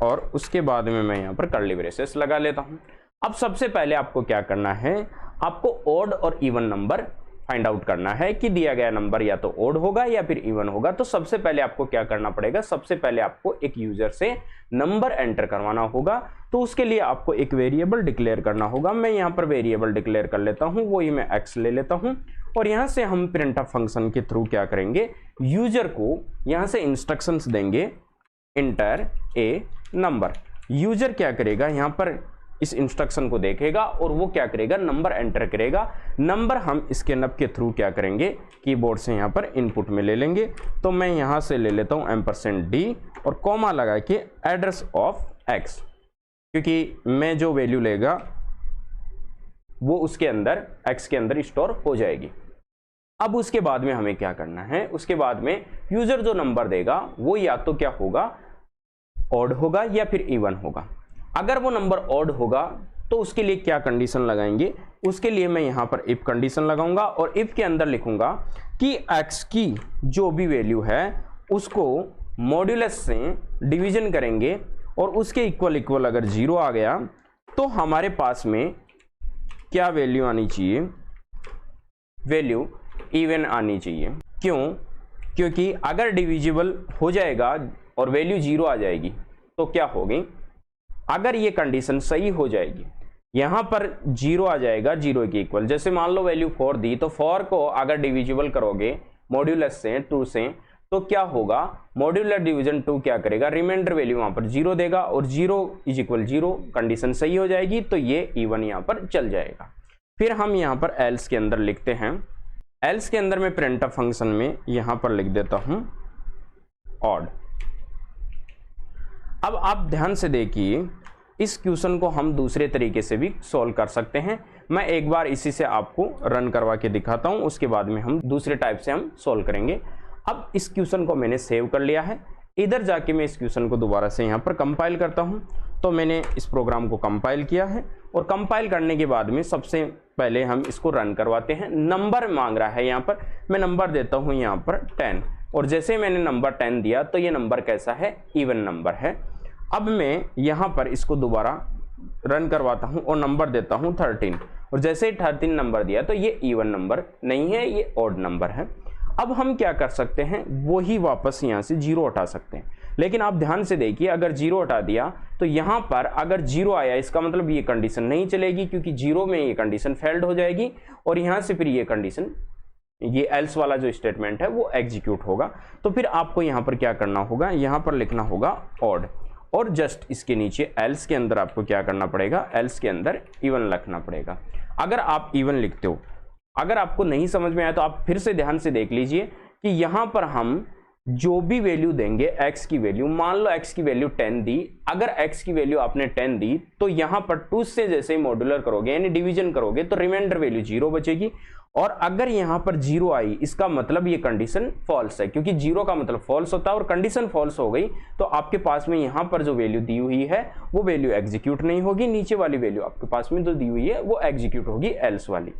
और उसके बाद में मैं यहाँ पर कर्ली ब्रेसेस लगा लेता हूँ। अब सबसे पहले आपको क्या करना है, आपको ओड और इवन नंबर फाइंड आउट करना है कि दिया गया नंबर या तो ओड होगा या फिर इवन होगा। तो सबसे पहले आपको क्या करना पड़ेगा, सबसे पहले आपको एक यूजर से नंबर एंटर करवाना होगा। तो उसके लिए आपको एक वेरिएबल डिक्लेयर करना होगा। मैं यहाँ पर वेरिएबल डिक्लेयर कर लेता हूँ, वही मैं x ले लेता हूँ, और यहाँ से हम प्रिंटफ फंक्शन के थ्रू क्या करेंगे, यूजर को यहाँ से इंस्ट्रक्शंस देंगे, इंटर ए नंबर। यूजर क्या करेगा, यहाँ पर इस इंस्ट्रक्शन को देखेगा और वो क्या करेगा, नंबर एंटर करेगा। नंबर हम इसके नब के थ्रू क्या करेंगे, कीबोर्ड से यहाँ पर इनपुट में ले लेंगे। तो मैं यहाँ से ले लेता हूँ %d और कॉमा लगा के एड्रेस ऑफ x, क्योंकि मैं जो वैल्यू लेगा वो उसके अंदर x के अंदर स्टोर हो जाएगी। अब उसके बाद में हमें क्या करना है, उसके बाद में यूजर जो नंबर देगा वो या तो क्या होगा, ऑड होगा या फिर इवन होगा। अगर वो नंबर ऑड होगा तो उसके लिए क्या कंडीशन लगाएंगे, उसके लिए मैं यहाँ पर इफ कंडीशन लगाऊंगा और इफ के अंदर लिखूंगा कि x की जो भी वैल्यू है उसको मॉड्यूलस से डिवीजन करेंगे और उसके इक्वल इक्वल अगर 0 आ गया तो हमारे पास में क्या वैल्यू आनी चाहिए, वैल्यू इवन आनी चाहिए। क्यों, क्योंकि अगर डिविजिबल हो जाएगा और वैल्यू 0 आ जाएगी तो क्या होगी, अगर ये कंडीशन सही हो जाएगी, यहां पर 0 आ जाएगा 0 के इक्वल। जैसे मान लो वैल्यू 4 दी, तो 4 को अगर डिविजिबल करोगे मॉड्यूलस से 2 से तो क्या होगा, मॉड्यूलर डिवीजन 2 क्या करेगा, रिमाइंडर वैल्यू वहां पर 0 देगा और 0 इज इक्वल 0, कंडीशन सही हो जाएगी तो ये इवन यहां पर चल जाएगा। फिर हम यहां पर एल्स के अंदर लिखते हैं, एल्स के अंदर मैं प्रिंटफ फंक्शन में यहां पर लिख देता हूं ऑड। अब आप ध्यान से देखिए, इस क्वेश्चन को हम दूसरे तरीके से भी सॉल्व कर सकते हैं। मैं एक बार इसी से आपको रन करवा के दिखाता हूं, उसके बाद में हम दूसरे टाइप से हम सॉल्व करेंगे। अब इस क्वेश्चन को मैंने सेव कर लिया है, इधर जाके मैं इस क्वेश्चन को दोबारा से यहां पर कंपाइल करता हूं। तो मैंने इस प्रोग्राम को कंपाइल किया है और कंपाइल करने के बाद में सबसे पहले हम इसको रन करवाते हैं। नंबर मांग रहा है, यहाँ पर मैं नंबर देता हूँ यहाँ पर 10, और जैसे मैंने नंबर 10 दिया तो ये नंबर कैसा है, इवन नंबर है। अब मैं यहाँ पर इसको दोबारा रन करवाता हूँ और नंबर देता हूँ 13, और जैसे ही 13 नंबर दिया तो ये इवन नंबर नहीं है, ये ऑड नंबर है। अब हम क्या कर सकते हैं, वही वापस यहाँ से 0 हटा सकते हैं। लेकिन आप ध्यान से देखिए, अगर 0 हटा दिया तो यहाँ पर अगर 0 आया इसका मतलब ये कंडीशन नहीं चलेगी, क्योंकि 0 में ये कंडीशन फेल्ड हो जाएगी और यहाँ से फिर ये कंडीशन, ये एल्स वाला जो स्टेटमेंट है वो एग्जीक्यूट होगा। तो फिर आपको यहाँ पर क्या करना होगा, यहाँ पर लिखना होगा ऑड, और जस्ट इसके नीचे एल्स के अंदर आपको क्या करना पड़ेगा, एल्स के अंदर इवन लिखना पड़ेगा। अगर आप इवन लिखते हो, अगर आपको नहीं समझ में आया तो आप फिर से ध्यान से देख लीजिए कि यहाँ पर हम जो भी वैल्यू देंगे x की वैल्यू, मान लो x की वैल्यू 10 दी, अगर x की वैल्यू आपने 10 दी तो यहाँ पर 2 से जैसे ही मॉड्यूलर करोगे यानी डिवीजन करोगे तो रिमाइंडर वैल्यू 0 बचेगी। और अगर यहाँ पर 0 आई इसका मतलब ये कंडीशन फॉल्स है, क्योंकि 0 का मतलब फॉल्स होता है और कंडीशन फॉल्स हो गई तो आपके पास में यहाँ पर जो वैल्यू दी हुई है वो वैल्यू एग्जीक्यूट नहीं होगी, नीचे वाली वैल्यू आपके पास में जो दी हुई है वो एग्जीक्यूट होगी, एल्स वाली।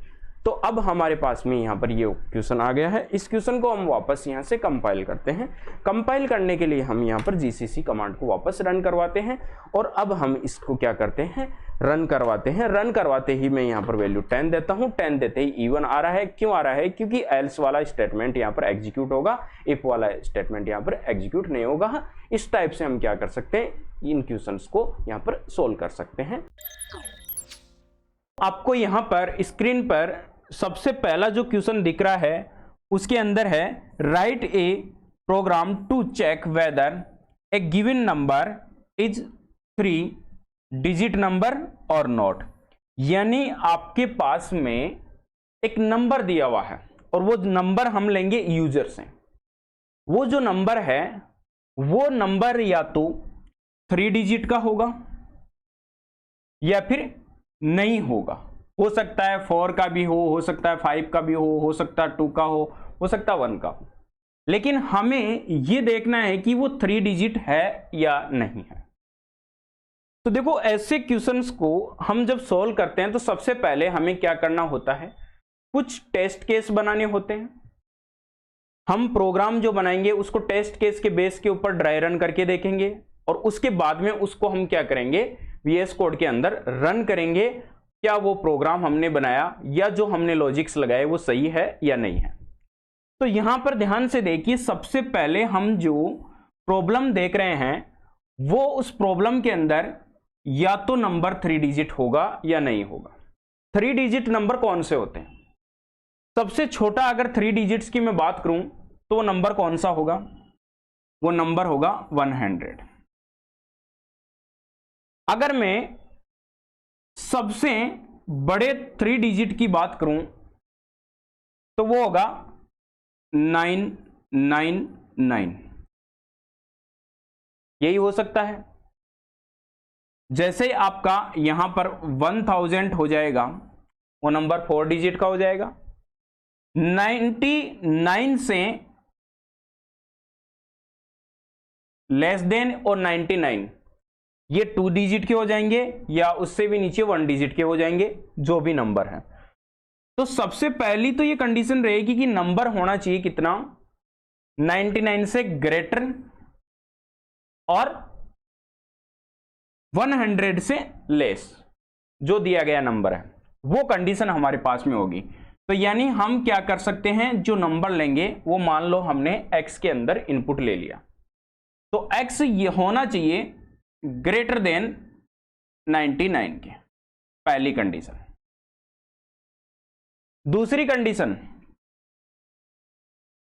तो अब हमारे पास में यहाँ पर ये क्वेश्चन आ गया है। इस क्वेश्चन को हम वापस यहाँ से कंपाइल करते हैं। कंपाइल करने के लिए हम यहाँ पर जीसीसी कमांड को वापस रन करवाते हैं और अब हम इसको क्या करते हैं, रन करवाते हैं। रन करवाते ही मैं यहाँ पर वैल्यू 10 देता हूँ। 10 देते ही इवन आ रहा है। क्यों आ रहा है? क्योंकि एल्स वाला स्टेटमेंट यहाँ पर एग्जीक्यूट होगा, इफ वाला स्टेटमेंट यहाँ पर एग्जीक्यूट नहीं होगा। इस टाइप से हम क्या कर सकते हैं, इन क्वेश्चंस को यहाँ पर सोल्व कर सकते हैं। आपको यहाँ पर स्क्रीन पर सबसे पहला जो क्वेश्चन दिख रहा है उसके अंदर है write a program to check whether a given number is 3 digit number और नॉट। यानी आपके पास में एक नंबर दिया हुआ है और वो नंबर हम लेंगे यूजर से। वो जो नंबर है वो नंबर या तो 3 डिजिट का होगा या फिर नहीं होगा। हो सकता है 4 का भी हो सकता है 5 का भी हो सकता है 2 का हो सकता है 1 का हो। लेकिन हमें यह देखना है कि वो 3 डिजिट है या नहीं है। तो देखो, ऐसे क्वेश्चंस को हम जब सॉल्व करते हैं तो सबसे पहले हमें क्या करना होता है, कुछ टेस्ट केस बनाने होते हैं। हम प्रोग्राम जो बनाएंगे उसको टेस्ट केस के बेस के ऊपर ड्राई रन करके देखेंगे और उसके बाद में उसको हम क्या करेंगे, VS कोड के अंदर रन करेंगे। क्या वो प्रोग्राम हमने बनाया या जो हमने लॉजिक्स लगाए वो सही है या नहीं है। तो यहां पर ध्यान से देखिए, सबसे पहले हम जो प्रॉब्लम देख रहे हैं वो उस प्रॉब्लम के अंदर या तो नंबर 3 डिजिट होगा या नहीं होगा। 3 डिजिट नंबर कौन से होते हैं? सबसे छोटा अगर 3 डिजिट्स की मैं बात करूं तो वो नंबर कौन सा होगा? वो नंबर होगा 100। अगर मैं सबसे बड़े 3 डिजिट की बात करूं तो वो होगा 999। यही हो सकता है। जैसे आपका यहां पर 1000 हो जाएगा, वो नंबर 4 डिजिट का हो जाएगा। 99 से लेस देन और 99 ये 2 डिजिट के हो जाएंगे या उससे भी नीचे 1 डिजिट के हो जाएंगे, जो भी नंबर है। तो सबसे पहली तो ये कंडीशन रहेगी कि नंबर होना चाहिए कितना, 99 से ग्रेटर और 100 से लेस। जो दिया गया नंबर है वो कंडीशन हमारे पास में होगी। तो यानी हम क्या कर सकते हैं, जो नंबर लेंगे वो मान लो हमने x के अंदर इनपुट ले लिया, तो x ये होना चाहिए ग्रेटर देन 99 के, पहली कंडीशन। दूसरी कंडीशन,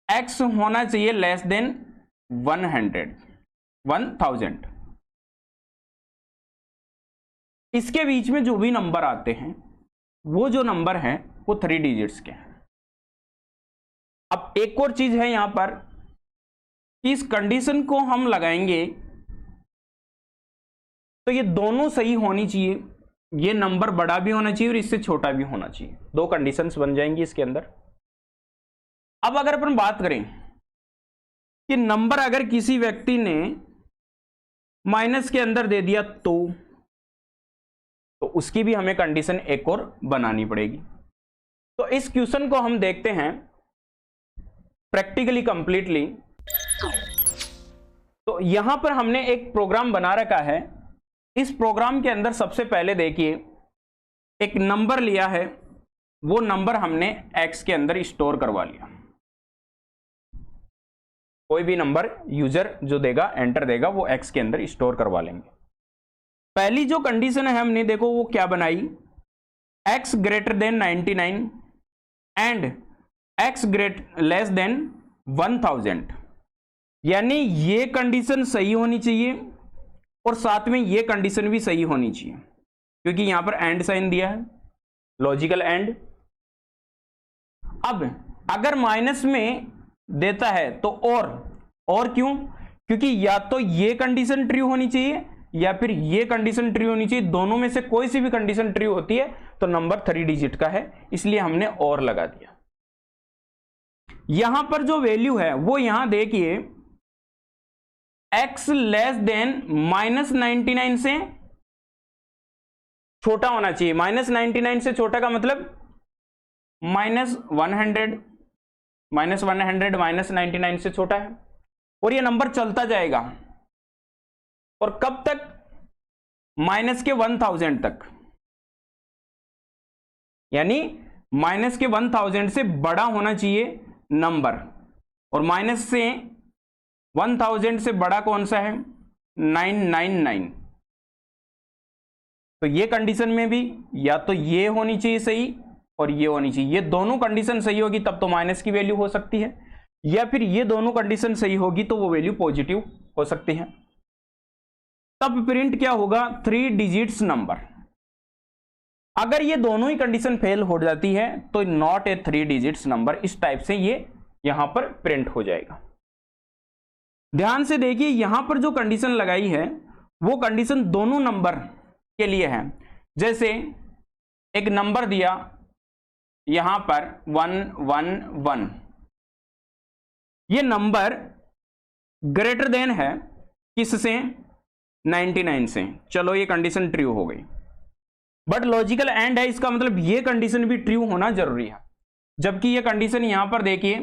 x होना चाहिए लेस देन 1000। इसके बीच में जो भी नंबर आते हैं वो जो नंबर हैं वो 3 डिजिट्स के हैं। अब एक और चीज है यहां पर, इस कंडीशन को हम लगाएंगे तो ये दोनों सही होनी चाहिए। ये नंबर बड़ा भी होना चाहिए और इससे छोटा भी होना चाहिए। 2 कंडीशंस बन जाएंगी इसके अंदर। अब अगर अपन बात करें कि नंबर अगर किसी व्यक्ति ने माइनस के अंदर दे दिया तो उसकी भी हमें कंडीशन एक और बनानी पड़ेगी। तो इस क्वेश्चन को हम देखते हैं प्रैक्टिकली कंप्लीटली। तो यहां पर हमने एक प्रोग्राम बना रखा है। इस प्रोग्राम के अंदर सबसे पहले देखिए, एक नंबर लिया है, वो नंबर हमने x के अंदर स्टोर करवा लिया। कोई भी नंबर यूजर जो देगा, एंटर देगा, वो x के अंदर स्टोर करवा लेंगे। पहली जो कंडीशन है हमने देखो वो क्या बनाई, x greater than 99 and x less than 1000। यानी ये कंडीशन सही होनी चाहिए और साथ में ये कंडीशन भी सही होनी चाहिए, क्योंकि यहां पर एंड साइन दिया है, लॉजिकल एंड। अब अगर माइनस में देता है तो और क्यों? क्योंकि या तो ये कंडीशन ट्रू होनी चाहिए या फिर ये कंडीशन ट्रू होनी चाहिए। दोनों में से कोई सी भी कंडीशन ट्रू होती है तो नंबर 3 डिजिट का है, इसलिए हमने और लगा दिया। यहां पर जो वैल्यू है वो यहां देखिए, x लेस देन -99 से छोटा होना चाहिए। -99 से छोटा का मतलब -100 -99 से छोटा है, और ये नंबर चलता जाएगा, और कब तक? माइनस के 1000 तक, यानी माइनस के 1000 से बड़ा होना चाहिए नंबर, और माइनस से 1000 से बड़ा कौन सा है? 999। तो ये कंडीशन में भी या तो ये होनी चाहिए सही और ये होनी चाहिए, ये दोनों कंडीशन सही होगी तब तो माइनस की वैल्यू हो सकती है, या फिर ये दोनों कंडीशन सही होगी तो वो वैल्यू पॉजिटिव हो सकती है। तब प्रिंट क्या होगा? 3 डिजिट्स नंबर। अगर ये दोनों ही कंडीशन फेल हो जाती है तो नॉट ए 3 डिजिट्स नंबर, इस टाइप से ये यहां पर प्रिंट हो जाएगा। ध्यान से देखिए, यहां पर जो कंडीशन लगाई है वो कंडीशन दोनों नंबर के लिए है। जैसे एक नंबर दिया यहां पर 111, ये नंबर ग्रेटर देन है किससे? 99 से। चलो ये कंडीशन ट्रू हो गई, बट लॉजिकल एंड है, इसका मतलब ये कंडीशन भी ट्रू होना जरूरी है, जबकि ये कंडीशन यहां पर देखिए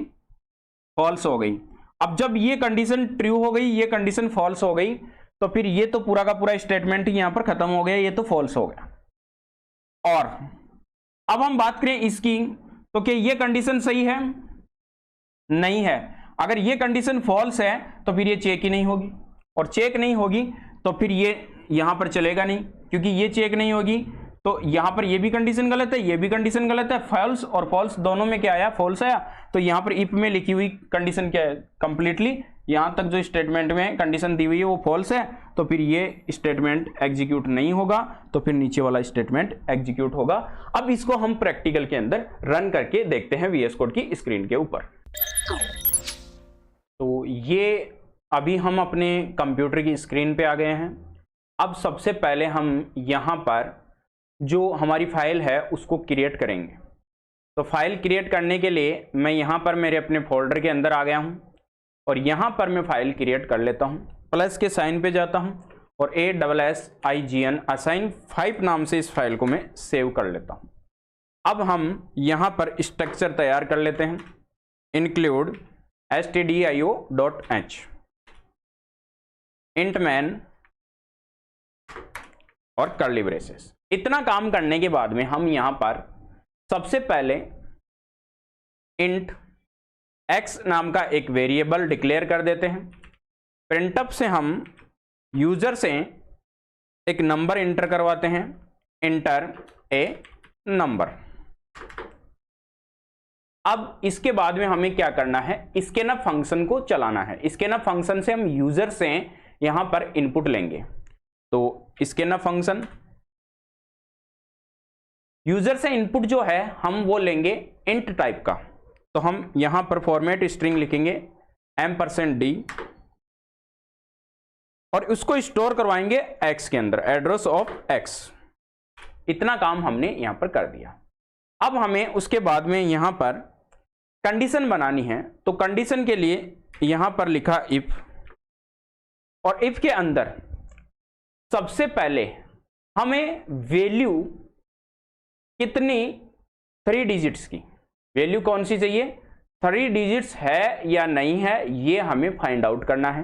फॉल्स हो गई। अब जब ये कंडीशन ट्रू हो गई, ये कंडीशन फॉल्स हो गई, तो फिर ये तो पूरा का पूरा स्टेटमेंट यहां पर खत्म हो गया, ये तो फॉल्स हो गया। और अब हम बात करें इसकी, तो क्या ये कंडीशन सही है? नहीं है। अगर ये कंडीशन फॉल्स है तो फिर ये चेक ही नहीं होगी, और चेक नहीं होगी तो फिर ये यहां पर चलेगा नहीं, क्योंकि ये चेक नहीं होगी तो यहां पर ये भी कंडीशन गलत है, ये भी कंडीशन गलत है। फॉल्स और फॉल्स दोनों में क्या आया? फॉल्स आया। तो यहां पर इफ में लिखी हुई कंडीशन क्या है? कंप्लीटली यहां तक जो स्टेटमेंट में कंडीशन दी हुई है वो फॉल्स है, तो फिर ये स्टेटमेंट एग्जीक्यूट नहीं होगा, तो फिर नीचे वाला स्टेटमेंट एग्जीक्यूट होगा। अब इसको हम प्रैक्टिकल के अंदर रन करके देखते हैं VS कोड की स्क्रीन के ऊपर। तो ये अभी हम अपने कंप्यूटर की स्क्रीन पे आ गए हैं। अब सबसे पहले हम यहां पर जो हमारी फाइल है उसको क्रिएट करेंगे। तो फाइल क्रिएट करने के लिए मैं यहां पर मेरे अपने फोल्डर के अंदर आ गया हूं, और यहां पर मैं फाइल क्रिएट कर लेता हूं। प्लस के साइन पे जाता हूं और ASSIGN असाइन 5 नाम से इस फाइल को मैं सेव कर लेता हूं। अब हम यहां पर स्ट्रक्चर तैयार कर लेते हैं, इंक्लूड stdio.h इंट मैन और कर्ली ब्रेसेस। इतना काम करने के बाद में हम यहां पर सबसे पहले इंट x नाम का एक वेरिएबल डिक्लेयर कर देते हैं। प्रिंटअप से हम यूजर से एक नंबर इंटर करवाते हैं, इंटर ए नंबर। अब इसके बाद में हमें क्या करना है? स्कैनअप फंक्शन को चलाना है। स्कैनअप फंक्शन से हम यूजर से यहां पर इनपुट लेंगे। तो स्कैनअप फंक्शन यूजर से इनपुट जो है हम वो लेंगे इंट टाइप का। तो हम यहां पर फॉर्मेट स्ट्रिंग लिखेंगे $d और उसको स्टोर करवाएंगे x के अंदर, एड्रेस ऑफ x। इतना काम हमने यहां पर कर दिया। अब हमें उसके बाद में यहां पर कंडीशन बनानी है। तो कंडीशन के लिए यहां पर लिखा इफ, और इफ के अंदर सबसे पहले हमें वैल्यू कितनी? 3 डिजिट्स की वैल्यू कौन सी चाहिए? 3 डिजिट्स है या नहीं है, ये हमें फाइंड आउट करना है।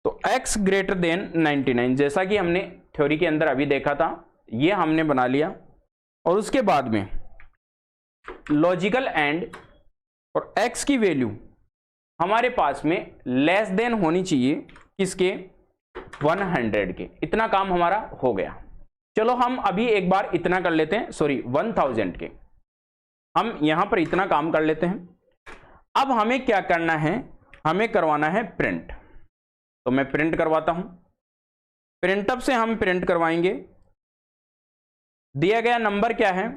तो x ग्रेटर देन 99, जैसा कि हमने थ्योरी के अंदर अभी देखा था, ये हमने बना लिया। और उसके बाद में लॉजिकल एंड, और x की वैल्यू हमारे पास में लेस देन होनी चाहिए किसके? 100 के। इतना काम हमारा हो गया। चलो हम अभी एक बार इतना कर लेते हैं, सॉरी 1000 के। हम यहां पर इतना काम कर लेते हैं। अब हमें क्या करना है? हमें करवाना है प्रिंट। तो मैं प्रिंट करवाता हूं। प्रिंटअप से हम प्रिंट करवाएंगे, दिया गया नंबर क्या है?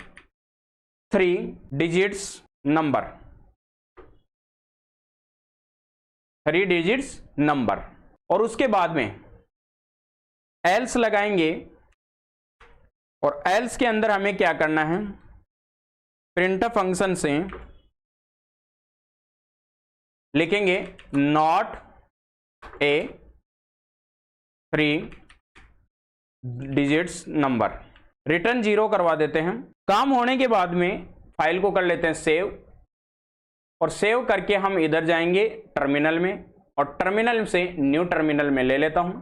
3 डिजिट्स नंबर, 3 डिजिट्स नंबर। और उसके बाद में एल्स लगाएंगे, और एल्स के अंदर हमें क्या करना है? प्रिंटअप फंक्शन से लिखेंगे not a 3 digits number, return 0 करवा देते हैं। काम होने के बाद में फाइल को कर लेते हैं सेव, और सेव करके हम इधर जाएंगे टर्मिनल में, और टर्मिनल से न्यू टर्मिनल में ले लेता हूं,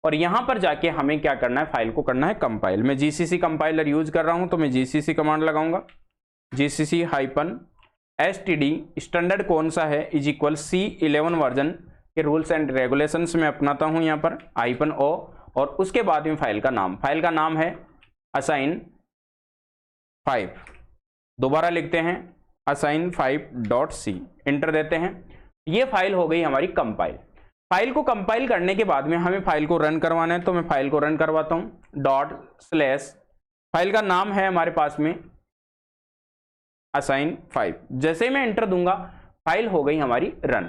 और यहां पर जाके हमें क्या करना है, फाइल को करना है कंपाइल। मैं जीसीसी कंपाइलर यूज कर रहा हूं, तो मैं जीसीसी कमांड लगाऊंगा, GCC-std, स्टैंडर्ड कौन सा है, इज इक्वल C11 वर्जन के रूल्स एंड रेगुलेशंस में अपनाता हूं यहां पर -o, और उसके बाद में फाइल का नाम है assign5। दोबारा लिखते हैं assign5.c, इंटर देते हैं। ये फाइल हो गई हमारी कंपाइल। फाइल को कंपाइल करने के बाद में हमें फाइल को रन करवाना है, तो मैं फाइल को रन करवाता हूं, ./ फाइल का नाम है हमारे पास में assign5। जैसे मैं एंटर दूंगा फाइल हो गई हमारी रन।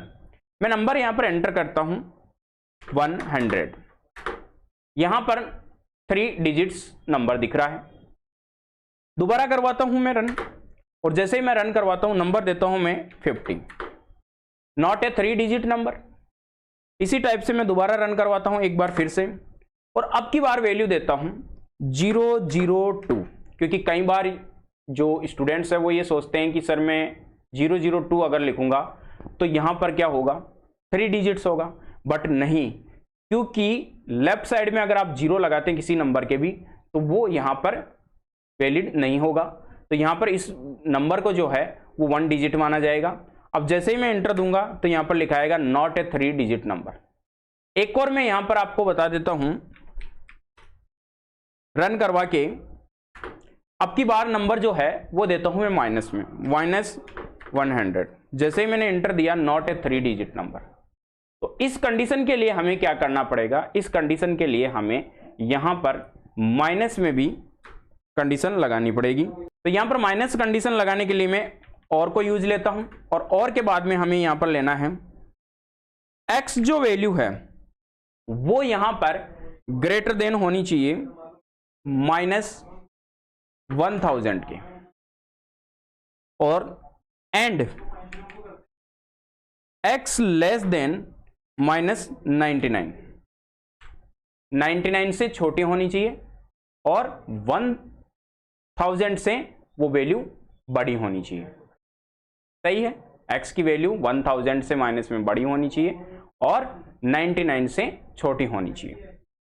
मैं नंबर यहां पर एंटर करता हूं 100, यहां पर 3 डिजिट्स नंबर दिख रहा है। दोबारा करवाता हूं मैं रन, और जैसे ही मैं रन करवाता हूं नंबर देता हूं मैं 50, नॉट ए 3 डिजिट नंबर। इसी टाइप से मैं दोबारा रन करवाता हूं एक बार फिर से, और अब की बार वैल्यू देता हूं 002, क्योंकि कई बार जो स्टूडेंट्स है वो ये सोचते हैं कि सर मैं 002 अगर लिखूंगा तो यहां पर क्या होगा, 3 डिजिट्स होगा, बट नहीं, क्योंकि लेफ्ट साइड में अगर आप 0 लगाते हैं किसी नंबर के भी तो वो यहां पर वैलिड नहीं होगा। तो यहां पर इस नंबर को जो है वो 1 डिजिट माना जाएगा। अब जैसे ही मैं एंटर दूंगा तो यहां पर लिखाएगा नॉट ए 3 डिजिट नंबर। एक और मैं यहां पर आपको बता देता हूं, रन करवा के अब की बार नंबर जो है वो देता हूं मैं माइनस में, -100। जैसे ही मैंने एंटर दिया नॉट ए 3 डिजिट नंबर। तो इस कंडीशन के लिए हमें क्या करना पड़ेगा, इस कंडीशन के लिए हमें यहां पर माइनस में भी कंडीशन लगानी पड़ेगी। तो यहां पर माइनस कंडीशन लगाने के लिए मैं और को यूज लेता हूं, और के बाद में हमें यहां पर लेना है x जो वैल्यू है वो यहां पर ग्रेटर देन होनी चाहिए -1000 के, और एंड x लेस देन -99, 99 से छोटी होनी चाहिए, और 1000 से वो वैल्यू बड़ी होनी चाहिए। सही है, x की वैल्यू 1000 से माइनस में बड़ी होनी चाहिए और 99 से छोटी होनी चाहिए।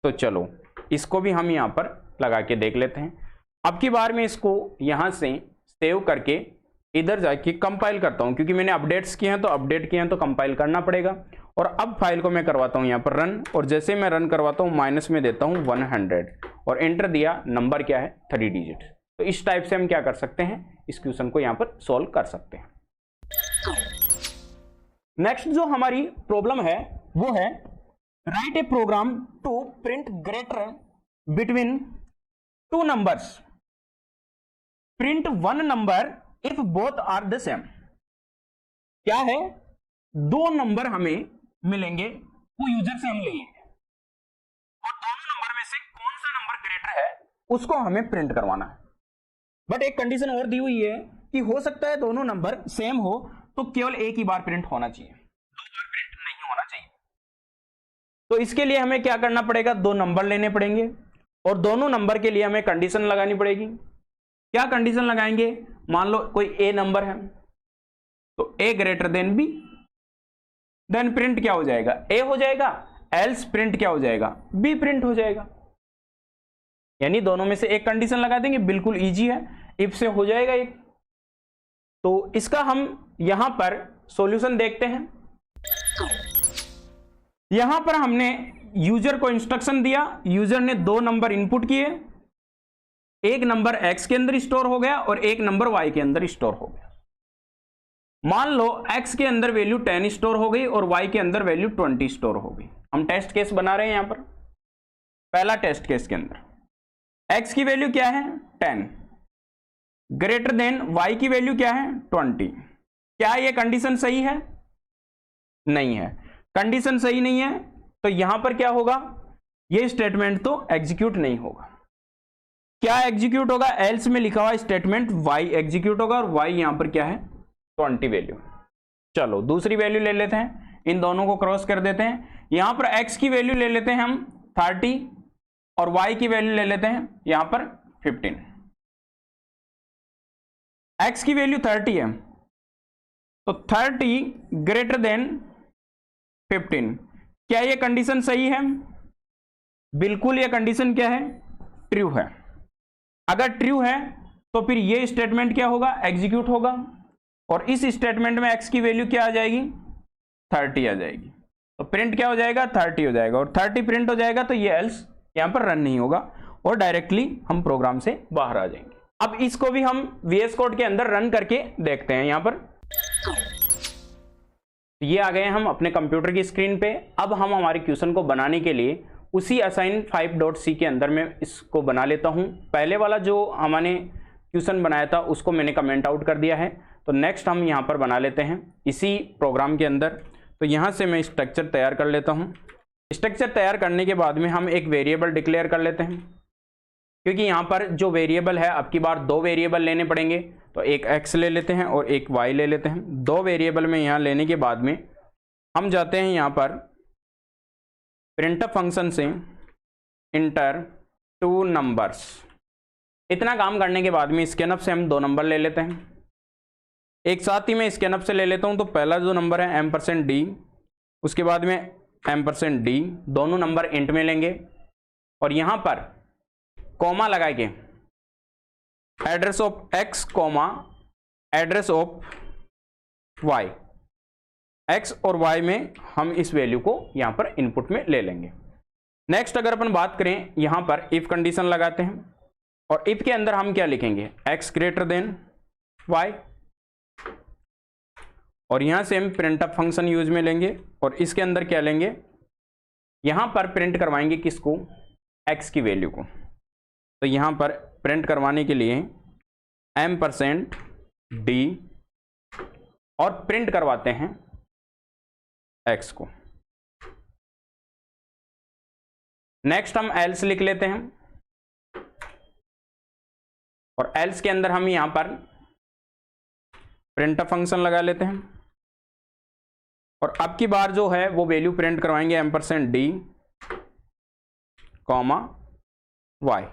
तो चलो इसको भी हम यहां पर लगा के देख लेते हैं। अब की बार मैं इसको यहां से सेव करके इधर जाके कंपाइल करता हूं, क्योंकि मैंने अपडेट्स किए हैं तो अपडेट किए हैं तो कंपाइल करना पड़ेगा। और अब फाइल को मैं करवाता हूं यहां पर रन, और जैसे मैं रन करवाता हूं माइनस में देता हूं 100, और एंटर दिया, नंबर क्या है 3 डिजिट। तो इस टाइप से हम क्या कर सकते हैं, इस क्वेश्चन को यहां पर सॉल्व कर सकते हैं। नेक्स्ट जो हमारी प्रॉब्लम है वो है write a program to print greater between 2 numbers, print 1 number if both are the same. क्या है, 2 नंबर हमें मिलेंगे, वो यूजर से हम लेंगे, और दोनों नंबर में से कौन सा नंबर ग्रेटर है उसको हमें प्रिंट करवाना है। बट एक कंडीशन और दी हुई है कि हो सकता है दोनों नंबर सेम हो तो केवल एक ही बार प्रिंट होना चाहिए, 2 बार प्रिंट नहीं होना चाहिए। तो इसके लिए हमें क्या करना पड़ेगा, 2 नंबर लेने पड़ेंगे, और दोनों नंबर के लिए हमें कंडीशन लगानी पड़ेगी। क्या कंडीशन लगाएंगे, मान लो कोई ए नंबर है तो A greater than B, then print क्या हो जाएगा, ए हो जाएगा, एल्स प्रिंट क्या हो जाएगा, बी प्रिंट हो जाएगा। यानी दोनों में से एक कंडीशन लगा देंगे, बिल्कुल इजी है, इफ से हो जाएगा एक। तो इसका हम यहां पर सॉल्यूशन देखते हैं। यहां पर हमने यूजर को इंस्ट्रक्शन दिया, यूजर ने 2 नंबर इनपुट किए, एक नंबर x के अंदर स्टोर हो गया और एक नंबर y के अंदर स्टोर हो गया। मान लो x के अंदर वैल्यू 10 स्टोर हो गई और y के अंदर वैल्यू 20 स्टोर हो गई। हम टेस्ट केस बना रहे हैं यहां पर। पहला टेस्ट केस के अंदर x की वैल्यू क्या है 10, ग्रेटर देन y की वैल्यू क्या है 20। क्या यह कंडीशन सही है, नहीं है, कंडीशन सही नहीं है, तो यहां पर क्या होगा, यह स्टेटमेंट तो एग्जीक्यूट नहीं होगा। क्या एग्जीक्यूट होगा, एल्स में लिखा हुआ स्टेटमेंट y एग्जीक्यूट होगा, और y यहां पर क्या है 20 वैल्यू। चलो दूसरी वैल्यू ले लेते हैं, इन दोनों को क्रॉस कर देते हैं। यहां पर x की वैल्यू ले लेते हैं हम 30 और y की वैल्यू ले लेते हैं यहां पर 15। x की वैल्यू 30 है, तो 30 ग्रेटर देन 15। क्या ये कंडीशन सही है? बिल्कुल ये कंडीशन क्या है? ट्रू है। अगर ट्रू है तो फिर ये स्टेटमेंट क्या होगा? एग्जीक्यूट होगा, और इस स्टेटमेंट में x की वैल्यू क्या आ जाएगी? 30 आ जाएगी। तो प्रिंट क्या हो जाएगा? 30 हो जाएगा, और 30 प्रिंट हो जाएगा, तो ये एल्स यहां पर रन नहीं होगा और डायरेक्टली हम प्रोग्राम से बाहर आ जाएंगे। अब इसको भी हम VS कोड के अंदर रन करके देखते हैं। यहां पर ये आ गए हम अपने कंप्यूटर की स्क्रीन पे। अब हम हमारे क्वेश्चन को बनाने के लिए उसी असाइन 5.c के अंदर मैं इसको बना लेता हूं। पहले वाला जो हमने क्वेश्चन बनाया था उसको मैंने कमेंट आउट कर दिया है, तो नेक्स्ट हम यहां पर बना लेते हैं इसी प्रोग्राम के अंदर। तो यहां से मैं स्ट्रक्चर तैयार कर लेता हूं। स्ट्रक्चर तैयार करने के बाद में हम एक वेरिएबल डिक्लेयर कर लेते हैं, क्योंकि यहां पर जो वेरिएबल है अब की बार 2 वेरिएबल लेने पड़ेंगे। तो एक x ले लेते हैं और एक y ले लेते हैं। 2 वेरिएबल में यहां लेने के बाद में हम जाते हैं यहां पर प्रिंटफ फंक्शन से इंटर 2 नंबर्स। इतना काम करने के बाद में स्कैनअप से हम 2 नंबर ले लेते हैं। एक साथ ही मैं स्कैनअप से ले लेता हूं। तो पहला जो नंबर है $d, उसके बाद में $d, दोनों नंबर इंट में लेंगे और यहां पर कॉमा लगा के address of x comma address of y, x और y में हम इस वैल्यू को यहां पर इनपुट में ले लेंगे। नेक्स्ट अगर अपन बात करें, यहां पर इफ कंडीशन लगाते हैं और इफ के अंदर हम क्या लिखेंगे? x ग्रेटर देन y, और यहां से हम प्रिंटअप फंक्शन यूज में लेंगे और इसके अंदर क्या लेंगे? यहां पर प्रिंट करवाएंगे किसको? x की वैल्यू को। तो यहां पर प्रिंट करवाने के लिए $d और प्रिंट करवाते हैं x को। नेक्स्ट हम एल्स लिख लेते हैं और एल्स के अंदर हम यहां पर प्रिंटअप फंक्शन लगा लेते हैं और अब की बार जो है वो वैल्यू प्रिंट करवाएंगे $d comma y,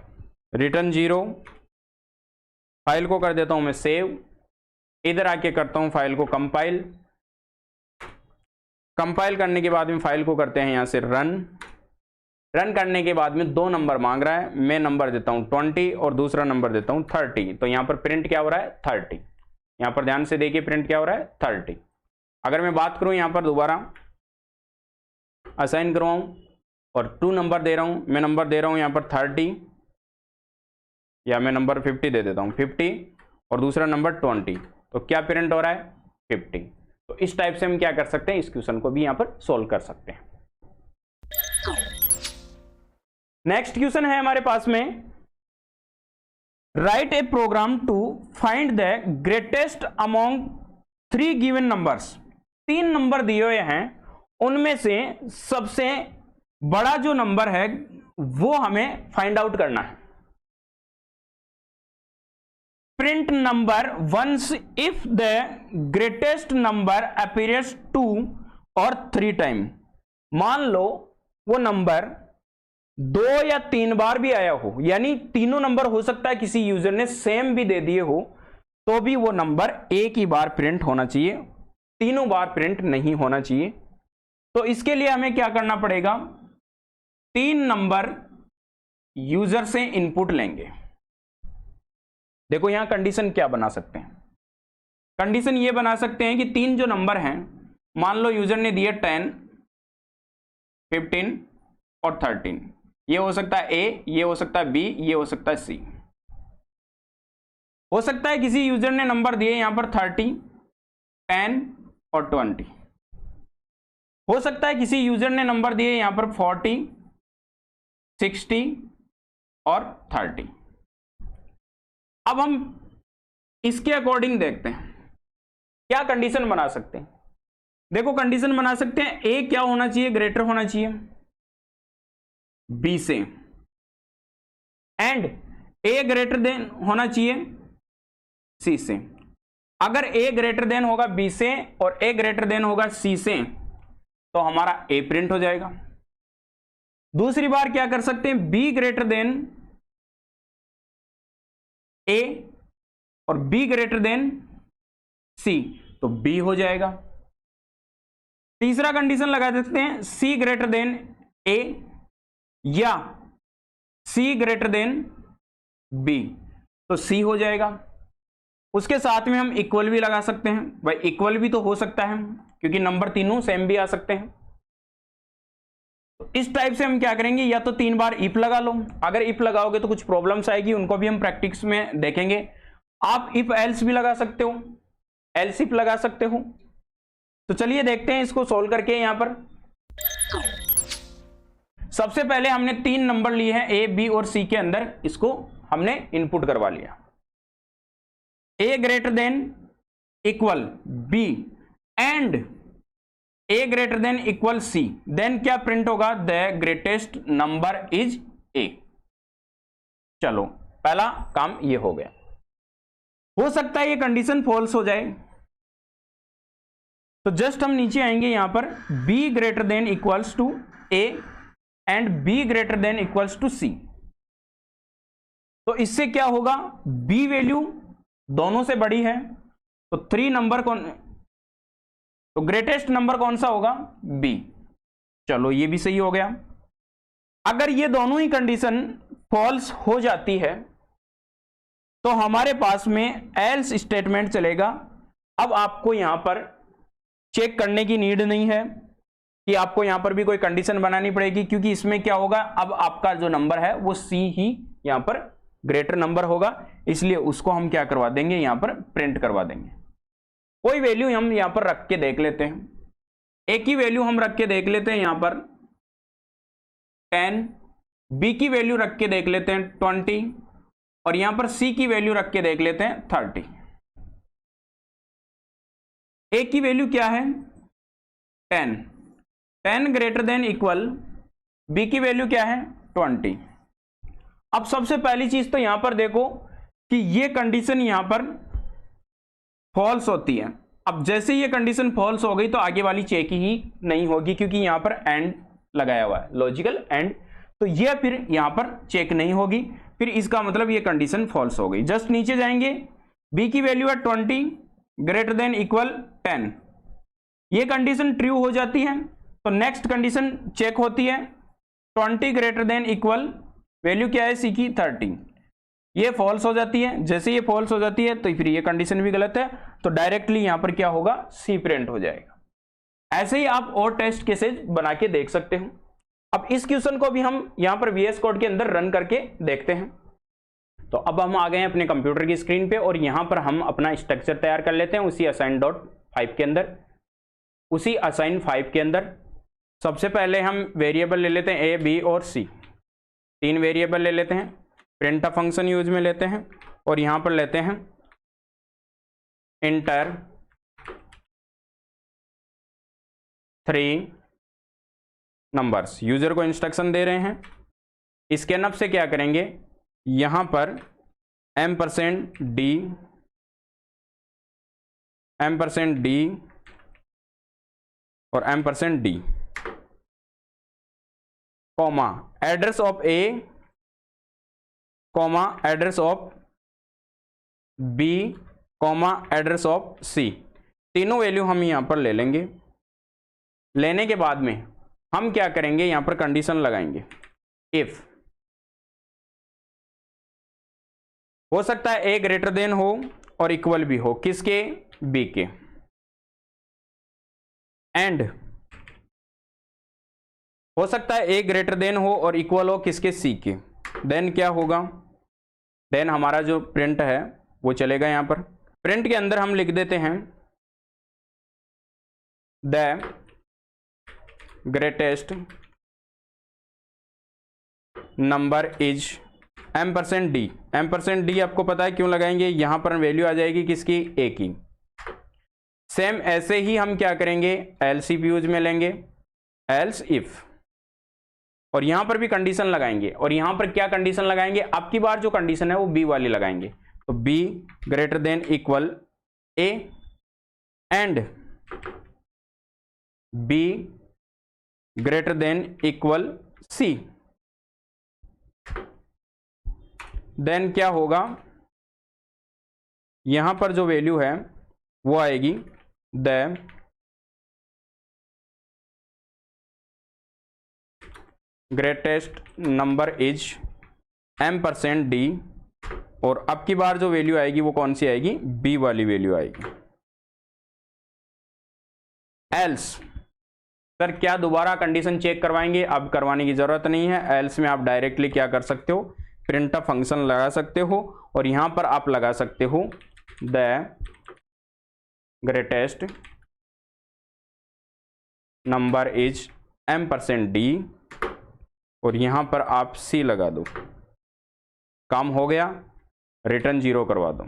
return 0। File को कर देता हूं मैं सेव, इधर आके करता हूं फाइल को कंपाइल। कंपाइल करने के बाद में फाइल को करते हैं यहां से रन। रन करने के बाद में 2 नंबर मांग रहा है, मैं नंबर देता हूं 20 और दूसरा नंबर देता हूं 30। तो यहां पर प्रिंट क्या हो रहा है? 30। यहां पर ध्यान से देखिए प्रिंट क्या हो रहा है? 30। अगर मैं बात करूं यहां पर दोबारा असाइन करवाऊं और 2 नंबर दे रहा हूं, मैं नंबर दे रहा हूं यहां पर 30 या मैं नंबर 50 दे देता हूं 50 और दूसरा नंबर 20, तो क्या प्रिंट हो रहा है? 50। तो इस टाइप से हम क्या कर सकते हैं? इस क्वेश्चन को भी यहां पर सोल्व कर सकते हैं। नेक्स्ट क्वेश्चन है हमारे पास में, write a program to find the greatest among 3 given numbers. 3 number दिए हुए हैं, उनमें से सबसे बड़ा जो नंबर है वो हमें फाइंड आउट करना है। Print number once if the greatest number appears 2 और 3 टाइम। मान लो वो नंबर 2 या 3 बार भी आया हो, यानी तीनों नंबर हो सकता है किसी यूजर ने सेम भी दे दिए हो, तो भी वो नंबर एक ही बार प्रिंट होना चाहिए, तीनों बार प्रिंट नहीं होना चाहिए। तो इसके लिए हमें क्या करना पड़ेगा? 3 नंबर यूजर से इनपुट लेंगे। देखो यहां कंडीशन क्या बना सकते हैं? कंडीशन ये बना सकते हैं कि 3 जो नंबर हैं, मान लो यूजर ने दिए 10, 15 और 13। ये हो सकता है ए, ये हो सकता है बी, ये हो सकता है सी। हो सकता है किसी यूजर ने नंबर दिए यहां पर 30, 10 और 20। हो सकता है किसी यूजर ने नंबर दिए यहां पर 40, 60 और 30। अब हम इसके अकॉर्डिंग देखते हैं क्या कंडीशन बना सकते हैं। देखो कंडीशन बना सकते हैं, ए क्या होना चाहिए? ग्रेटर होना चाहिए बी से, एंड ए ग्रेटर देन होना चाहिए सी से। अगर ए ग्रेटर देन होगा बी से और ए ग्रेटर देन होगा सी से, तो हमारा ए प्रिंट हो जाएगा। दूसरी बार क्या कर सकते हैं? बी ग्रेटर देन ए और बी ग्रेटर देन सी, तो बी हो जाएगा। तीसरा कंडीशन लगा देते हैं, सी ग्रेटर देन ए या सी ग्रेटर देन बी, तो सी हो जाएगा। उसके साथ में हम इक्वल भी लगा सकते हैं, भाई इक्वल भी तो हो सकता है क्योंकि नंबर तीनों सेम भी आ सकते हैं। तो इस टाइप से हम क्या करेंगे, या तो 3 बार इफ लगा लो, अगर इफ लगाओगे तो कुछ प्रॉब्लम्स आएगी, उनको भी हम प्रैक्टिस में देखेंगे। आप इफ एल्स भी लगा सकते हो, एल्स इफ लगा सकते हो। तो चलिए देखते हैं इसको सोल्व करके। यहां पर सबसे पहले हमने 3 नंबर लिए हैं ए बी और सी के अंदर, इसको हमने इनपुट करवा लिया। A greater than equal B and A greater than equal C, then क्या प्रिंट होगा, the greatest number is A. चलो पहला काम ये हो गया। हो सकता है ये कंडीशन फॉल्स हो जाए, तो जस्ट हम नीचे आएंगे यहां पर, b greater than equals to a and b greater than equals to c। तो इससे क्या होगा, b वैल्यू दोनों से बड़ी है, तो 3 नंबर कौन, तो ग्रेटेस्ट नंबर कौन सा होगा, b। चलो ये भी सही हो गया। अगर ये दोनों ही कंडीशन फॉल्स हो जाती है तो हमारे पास में एल्स स्टेटमेंट चलेगा। अब आपको यहां पर चेक करने की नीड नहीं है कि आपको यहां पर भी कोई कंडीशन बनानी पड़ेगी, क्योंकि इसमें क्या होगा, अब आपका जो नंबर है वो सी ही यहां पर ग्रेटर नंबर होगा, इसलिए उसको हम क्या करवा देंगे, यहां पर प्रिंट करवा देंगे। कोई वैल्यू हम यहां पर रख के देख लेते हैं, ए की वैल्यू हम रख के देख लेते हैं यहां पर 10, बी की वैल्यू रख के देख लेते हैं 20 और यहां पर सी की वैल्यू रख के देख लेते हैं 30। ए की वैल्यू क्या है 10, 10 ग्रेटर देन इक्वल, बी की वैल्यू क्या है 20। अब सबसे पहली चीज तो यहां पर देखो कि ये कंडीशन यहां पर फॉल्स होती है। अब जैसे ये कंडीशन फॉल्स हो गई तो आगे वाली चेक ही नहीं होगी, क्योंकि यहां पर एंड लगाया हुआ है, लॉजिकल एंड, तो ये फिर यहां पर चेक नहीं होगी, फिर इसका मतलब ये कंडीशन फॉल्स हो गई। जस्ट नीचे जाएंगे, बी की वैल्यू है 20 ग्रेटर देन इक्वल 10, ये कंडीशन ट्रू हो जाती है, तो नेक्स्ट कंडीशन चेक होती है 20 ग्रेटर देन इक्वल, वैल्यू क्या है सी की 30, ये फॉल्स हो जाती है। जैसे ये फॉल्स हो जाती है तो फिर ये कंडीशन भी गलत है, तो डायरेक्टली यहां पर क्या होगा, सी प्रिंट हो जाएगा। ऐसे ही आप और टेस्ट केसेज बना के देख सकते हो। अब इस क्वेश्चन को भी हम यहां पर VS कोड के अंदर रन करके देखते हैं। तो अब हम आ गए हैं अपने कंप्यूटर की स्क्रीन पे और यहां पर हम अपना स्ट्रक्चर तैयार कर लेते हैं उसी असाइन.5 के अंदर। उसी असाइन 5 के अंदर सबसे पहले हम वेरिएबल ले लेते हैं A, B और C, 3 वेरिएबल ले लेते हैं, प्रिंट फंक्शन यूज में लेते हैं और यहां पर लेते हैं इंटर 3 नंबर्स। यूजर को इंस्ट्रक्शन दे रहे हैं, स्कैनअप से क्या करेंगे, यहां पर $d और $d comma address of A comma address of B comma address of C, तीनों वैल्यू हम यहां पर ले लेंगे। लेने के बाद में हम क्या करेंगे, यहां पर कंडीशन लगाएंगे, इफ हो सकता है A ग्रेटर देन हो और इक्वल भी हो, किसके, B के, एंड हो सकता है A ग्रेटर देन हो और इक्वल हो किसके, C के। देन क्या होगा, देन हमारा जो प्रिंट है वो चलेगा। यहां पर प्रिंट के अंदर हम लिख देते हैं the greatest number is $d। आपको पता है क्यों लगाएंगे, यहां पर वैल्यू आ जाएगी किसकी, A की। सेम ऐसे ही हम क्या करेंगे, एल्स इफ यूज में लेंगे, एल्स इफ, और यहां पर भी कंडीशन लगाएंगे और यहां पर क्या कंडीशन लगाएंगे, आपकी बार जो कंडीशन है वो B वाली लगाएंगे। तो B greater than equal A and B greater than equal C। Then क्या होगा, यहां पर जो वैल्यू है वो आएगी the greatest number is m% d, और अब की बार जो वैल्यू आएगी वो कौन सी आएगी, b वाली वैल्यू आएगी। एल्स सर क्या दोबारा कंडीशन चेक करवाएंगे? अब करवाने की जरूरत नहीं है। एल्स में आप डायरेक्टली क्या कर सकते हो, प्रिंटफ फंक्शन लगा सकते हो और यहां पर आप लगा सकते हो the greatest number is m% d, और यहां पर आप c लगा दो। काम हो गया, रिटर्न 0 करवा दो।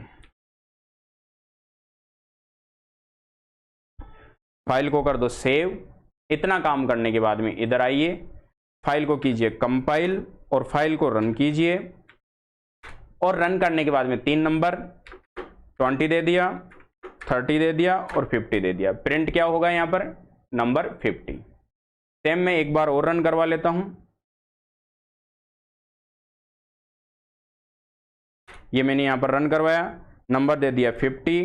फाइल को कर दो सेव। इतना काम करने के बाद में इधर आइए, फाइल को कीजिए कंपाइल और फाइल को रन कीजिए, और रन करने के बाद में 3 नंबर 20 दे दिया, 30 दे दिया और 50 दे दिया। प्रिंट क्या होगा यहां पर, नंबर 50। सेम मैं एक बार और रन करवा लेता हूं। ये मैंने यहां पर रन करवाया, नंबर दे दिया 50,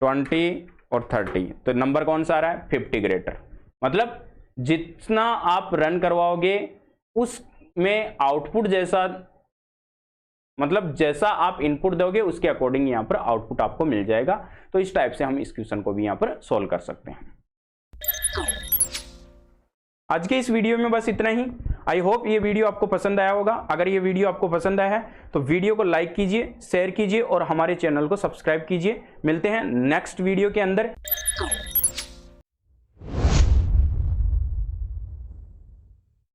20 और 30। तो नंबर कौन सा आ रहा है, 50 ग्रेटर। मतलब जितना आप रन करवाओगे उसमें आउटपुट जैसा, मतलब जैसा आप इनपुट दोगे उसके अकॉर्डिंग यहां पर आउटपुट आपको मिल जाएगा। तो इस टाइप से हम इस क्वेश्चन को भी यहां पर सॉल्व कर सकते हैं। आज के इस वीडियो में बस इतना ही। आई होप ये वीडियो आपको पसंद आया होगा। अगर ये वीडियो आपको पसंद आया है तो वीडियो को लाइक कीजिए, शेयर कीजिए और हमारे चैनल को सब्सक्राइब कीजिए। मिलते हैं नेक्स्ट वीडियो के अंदर।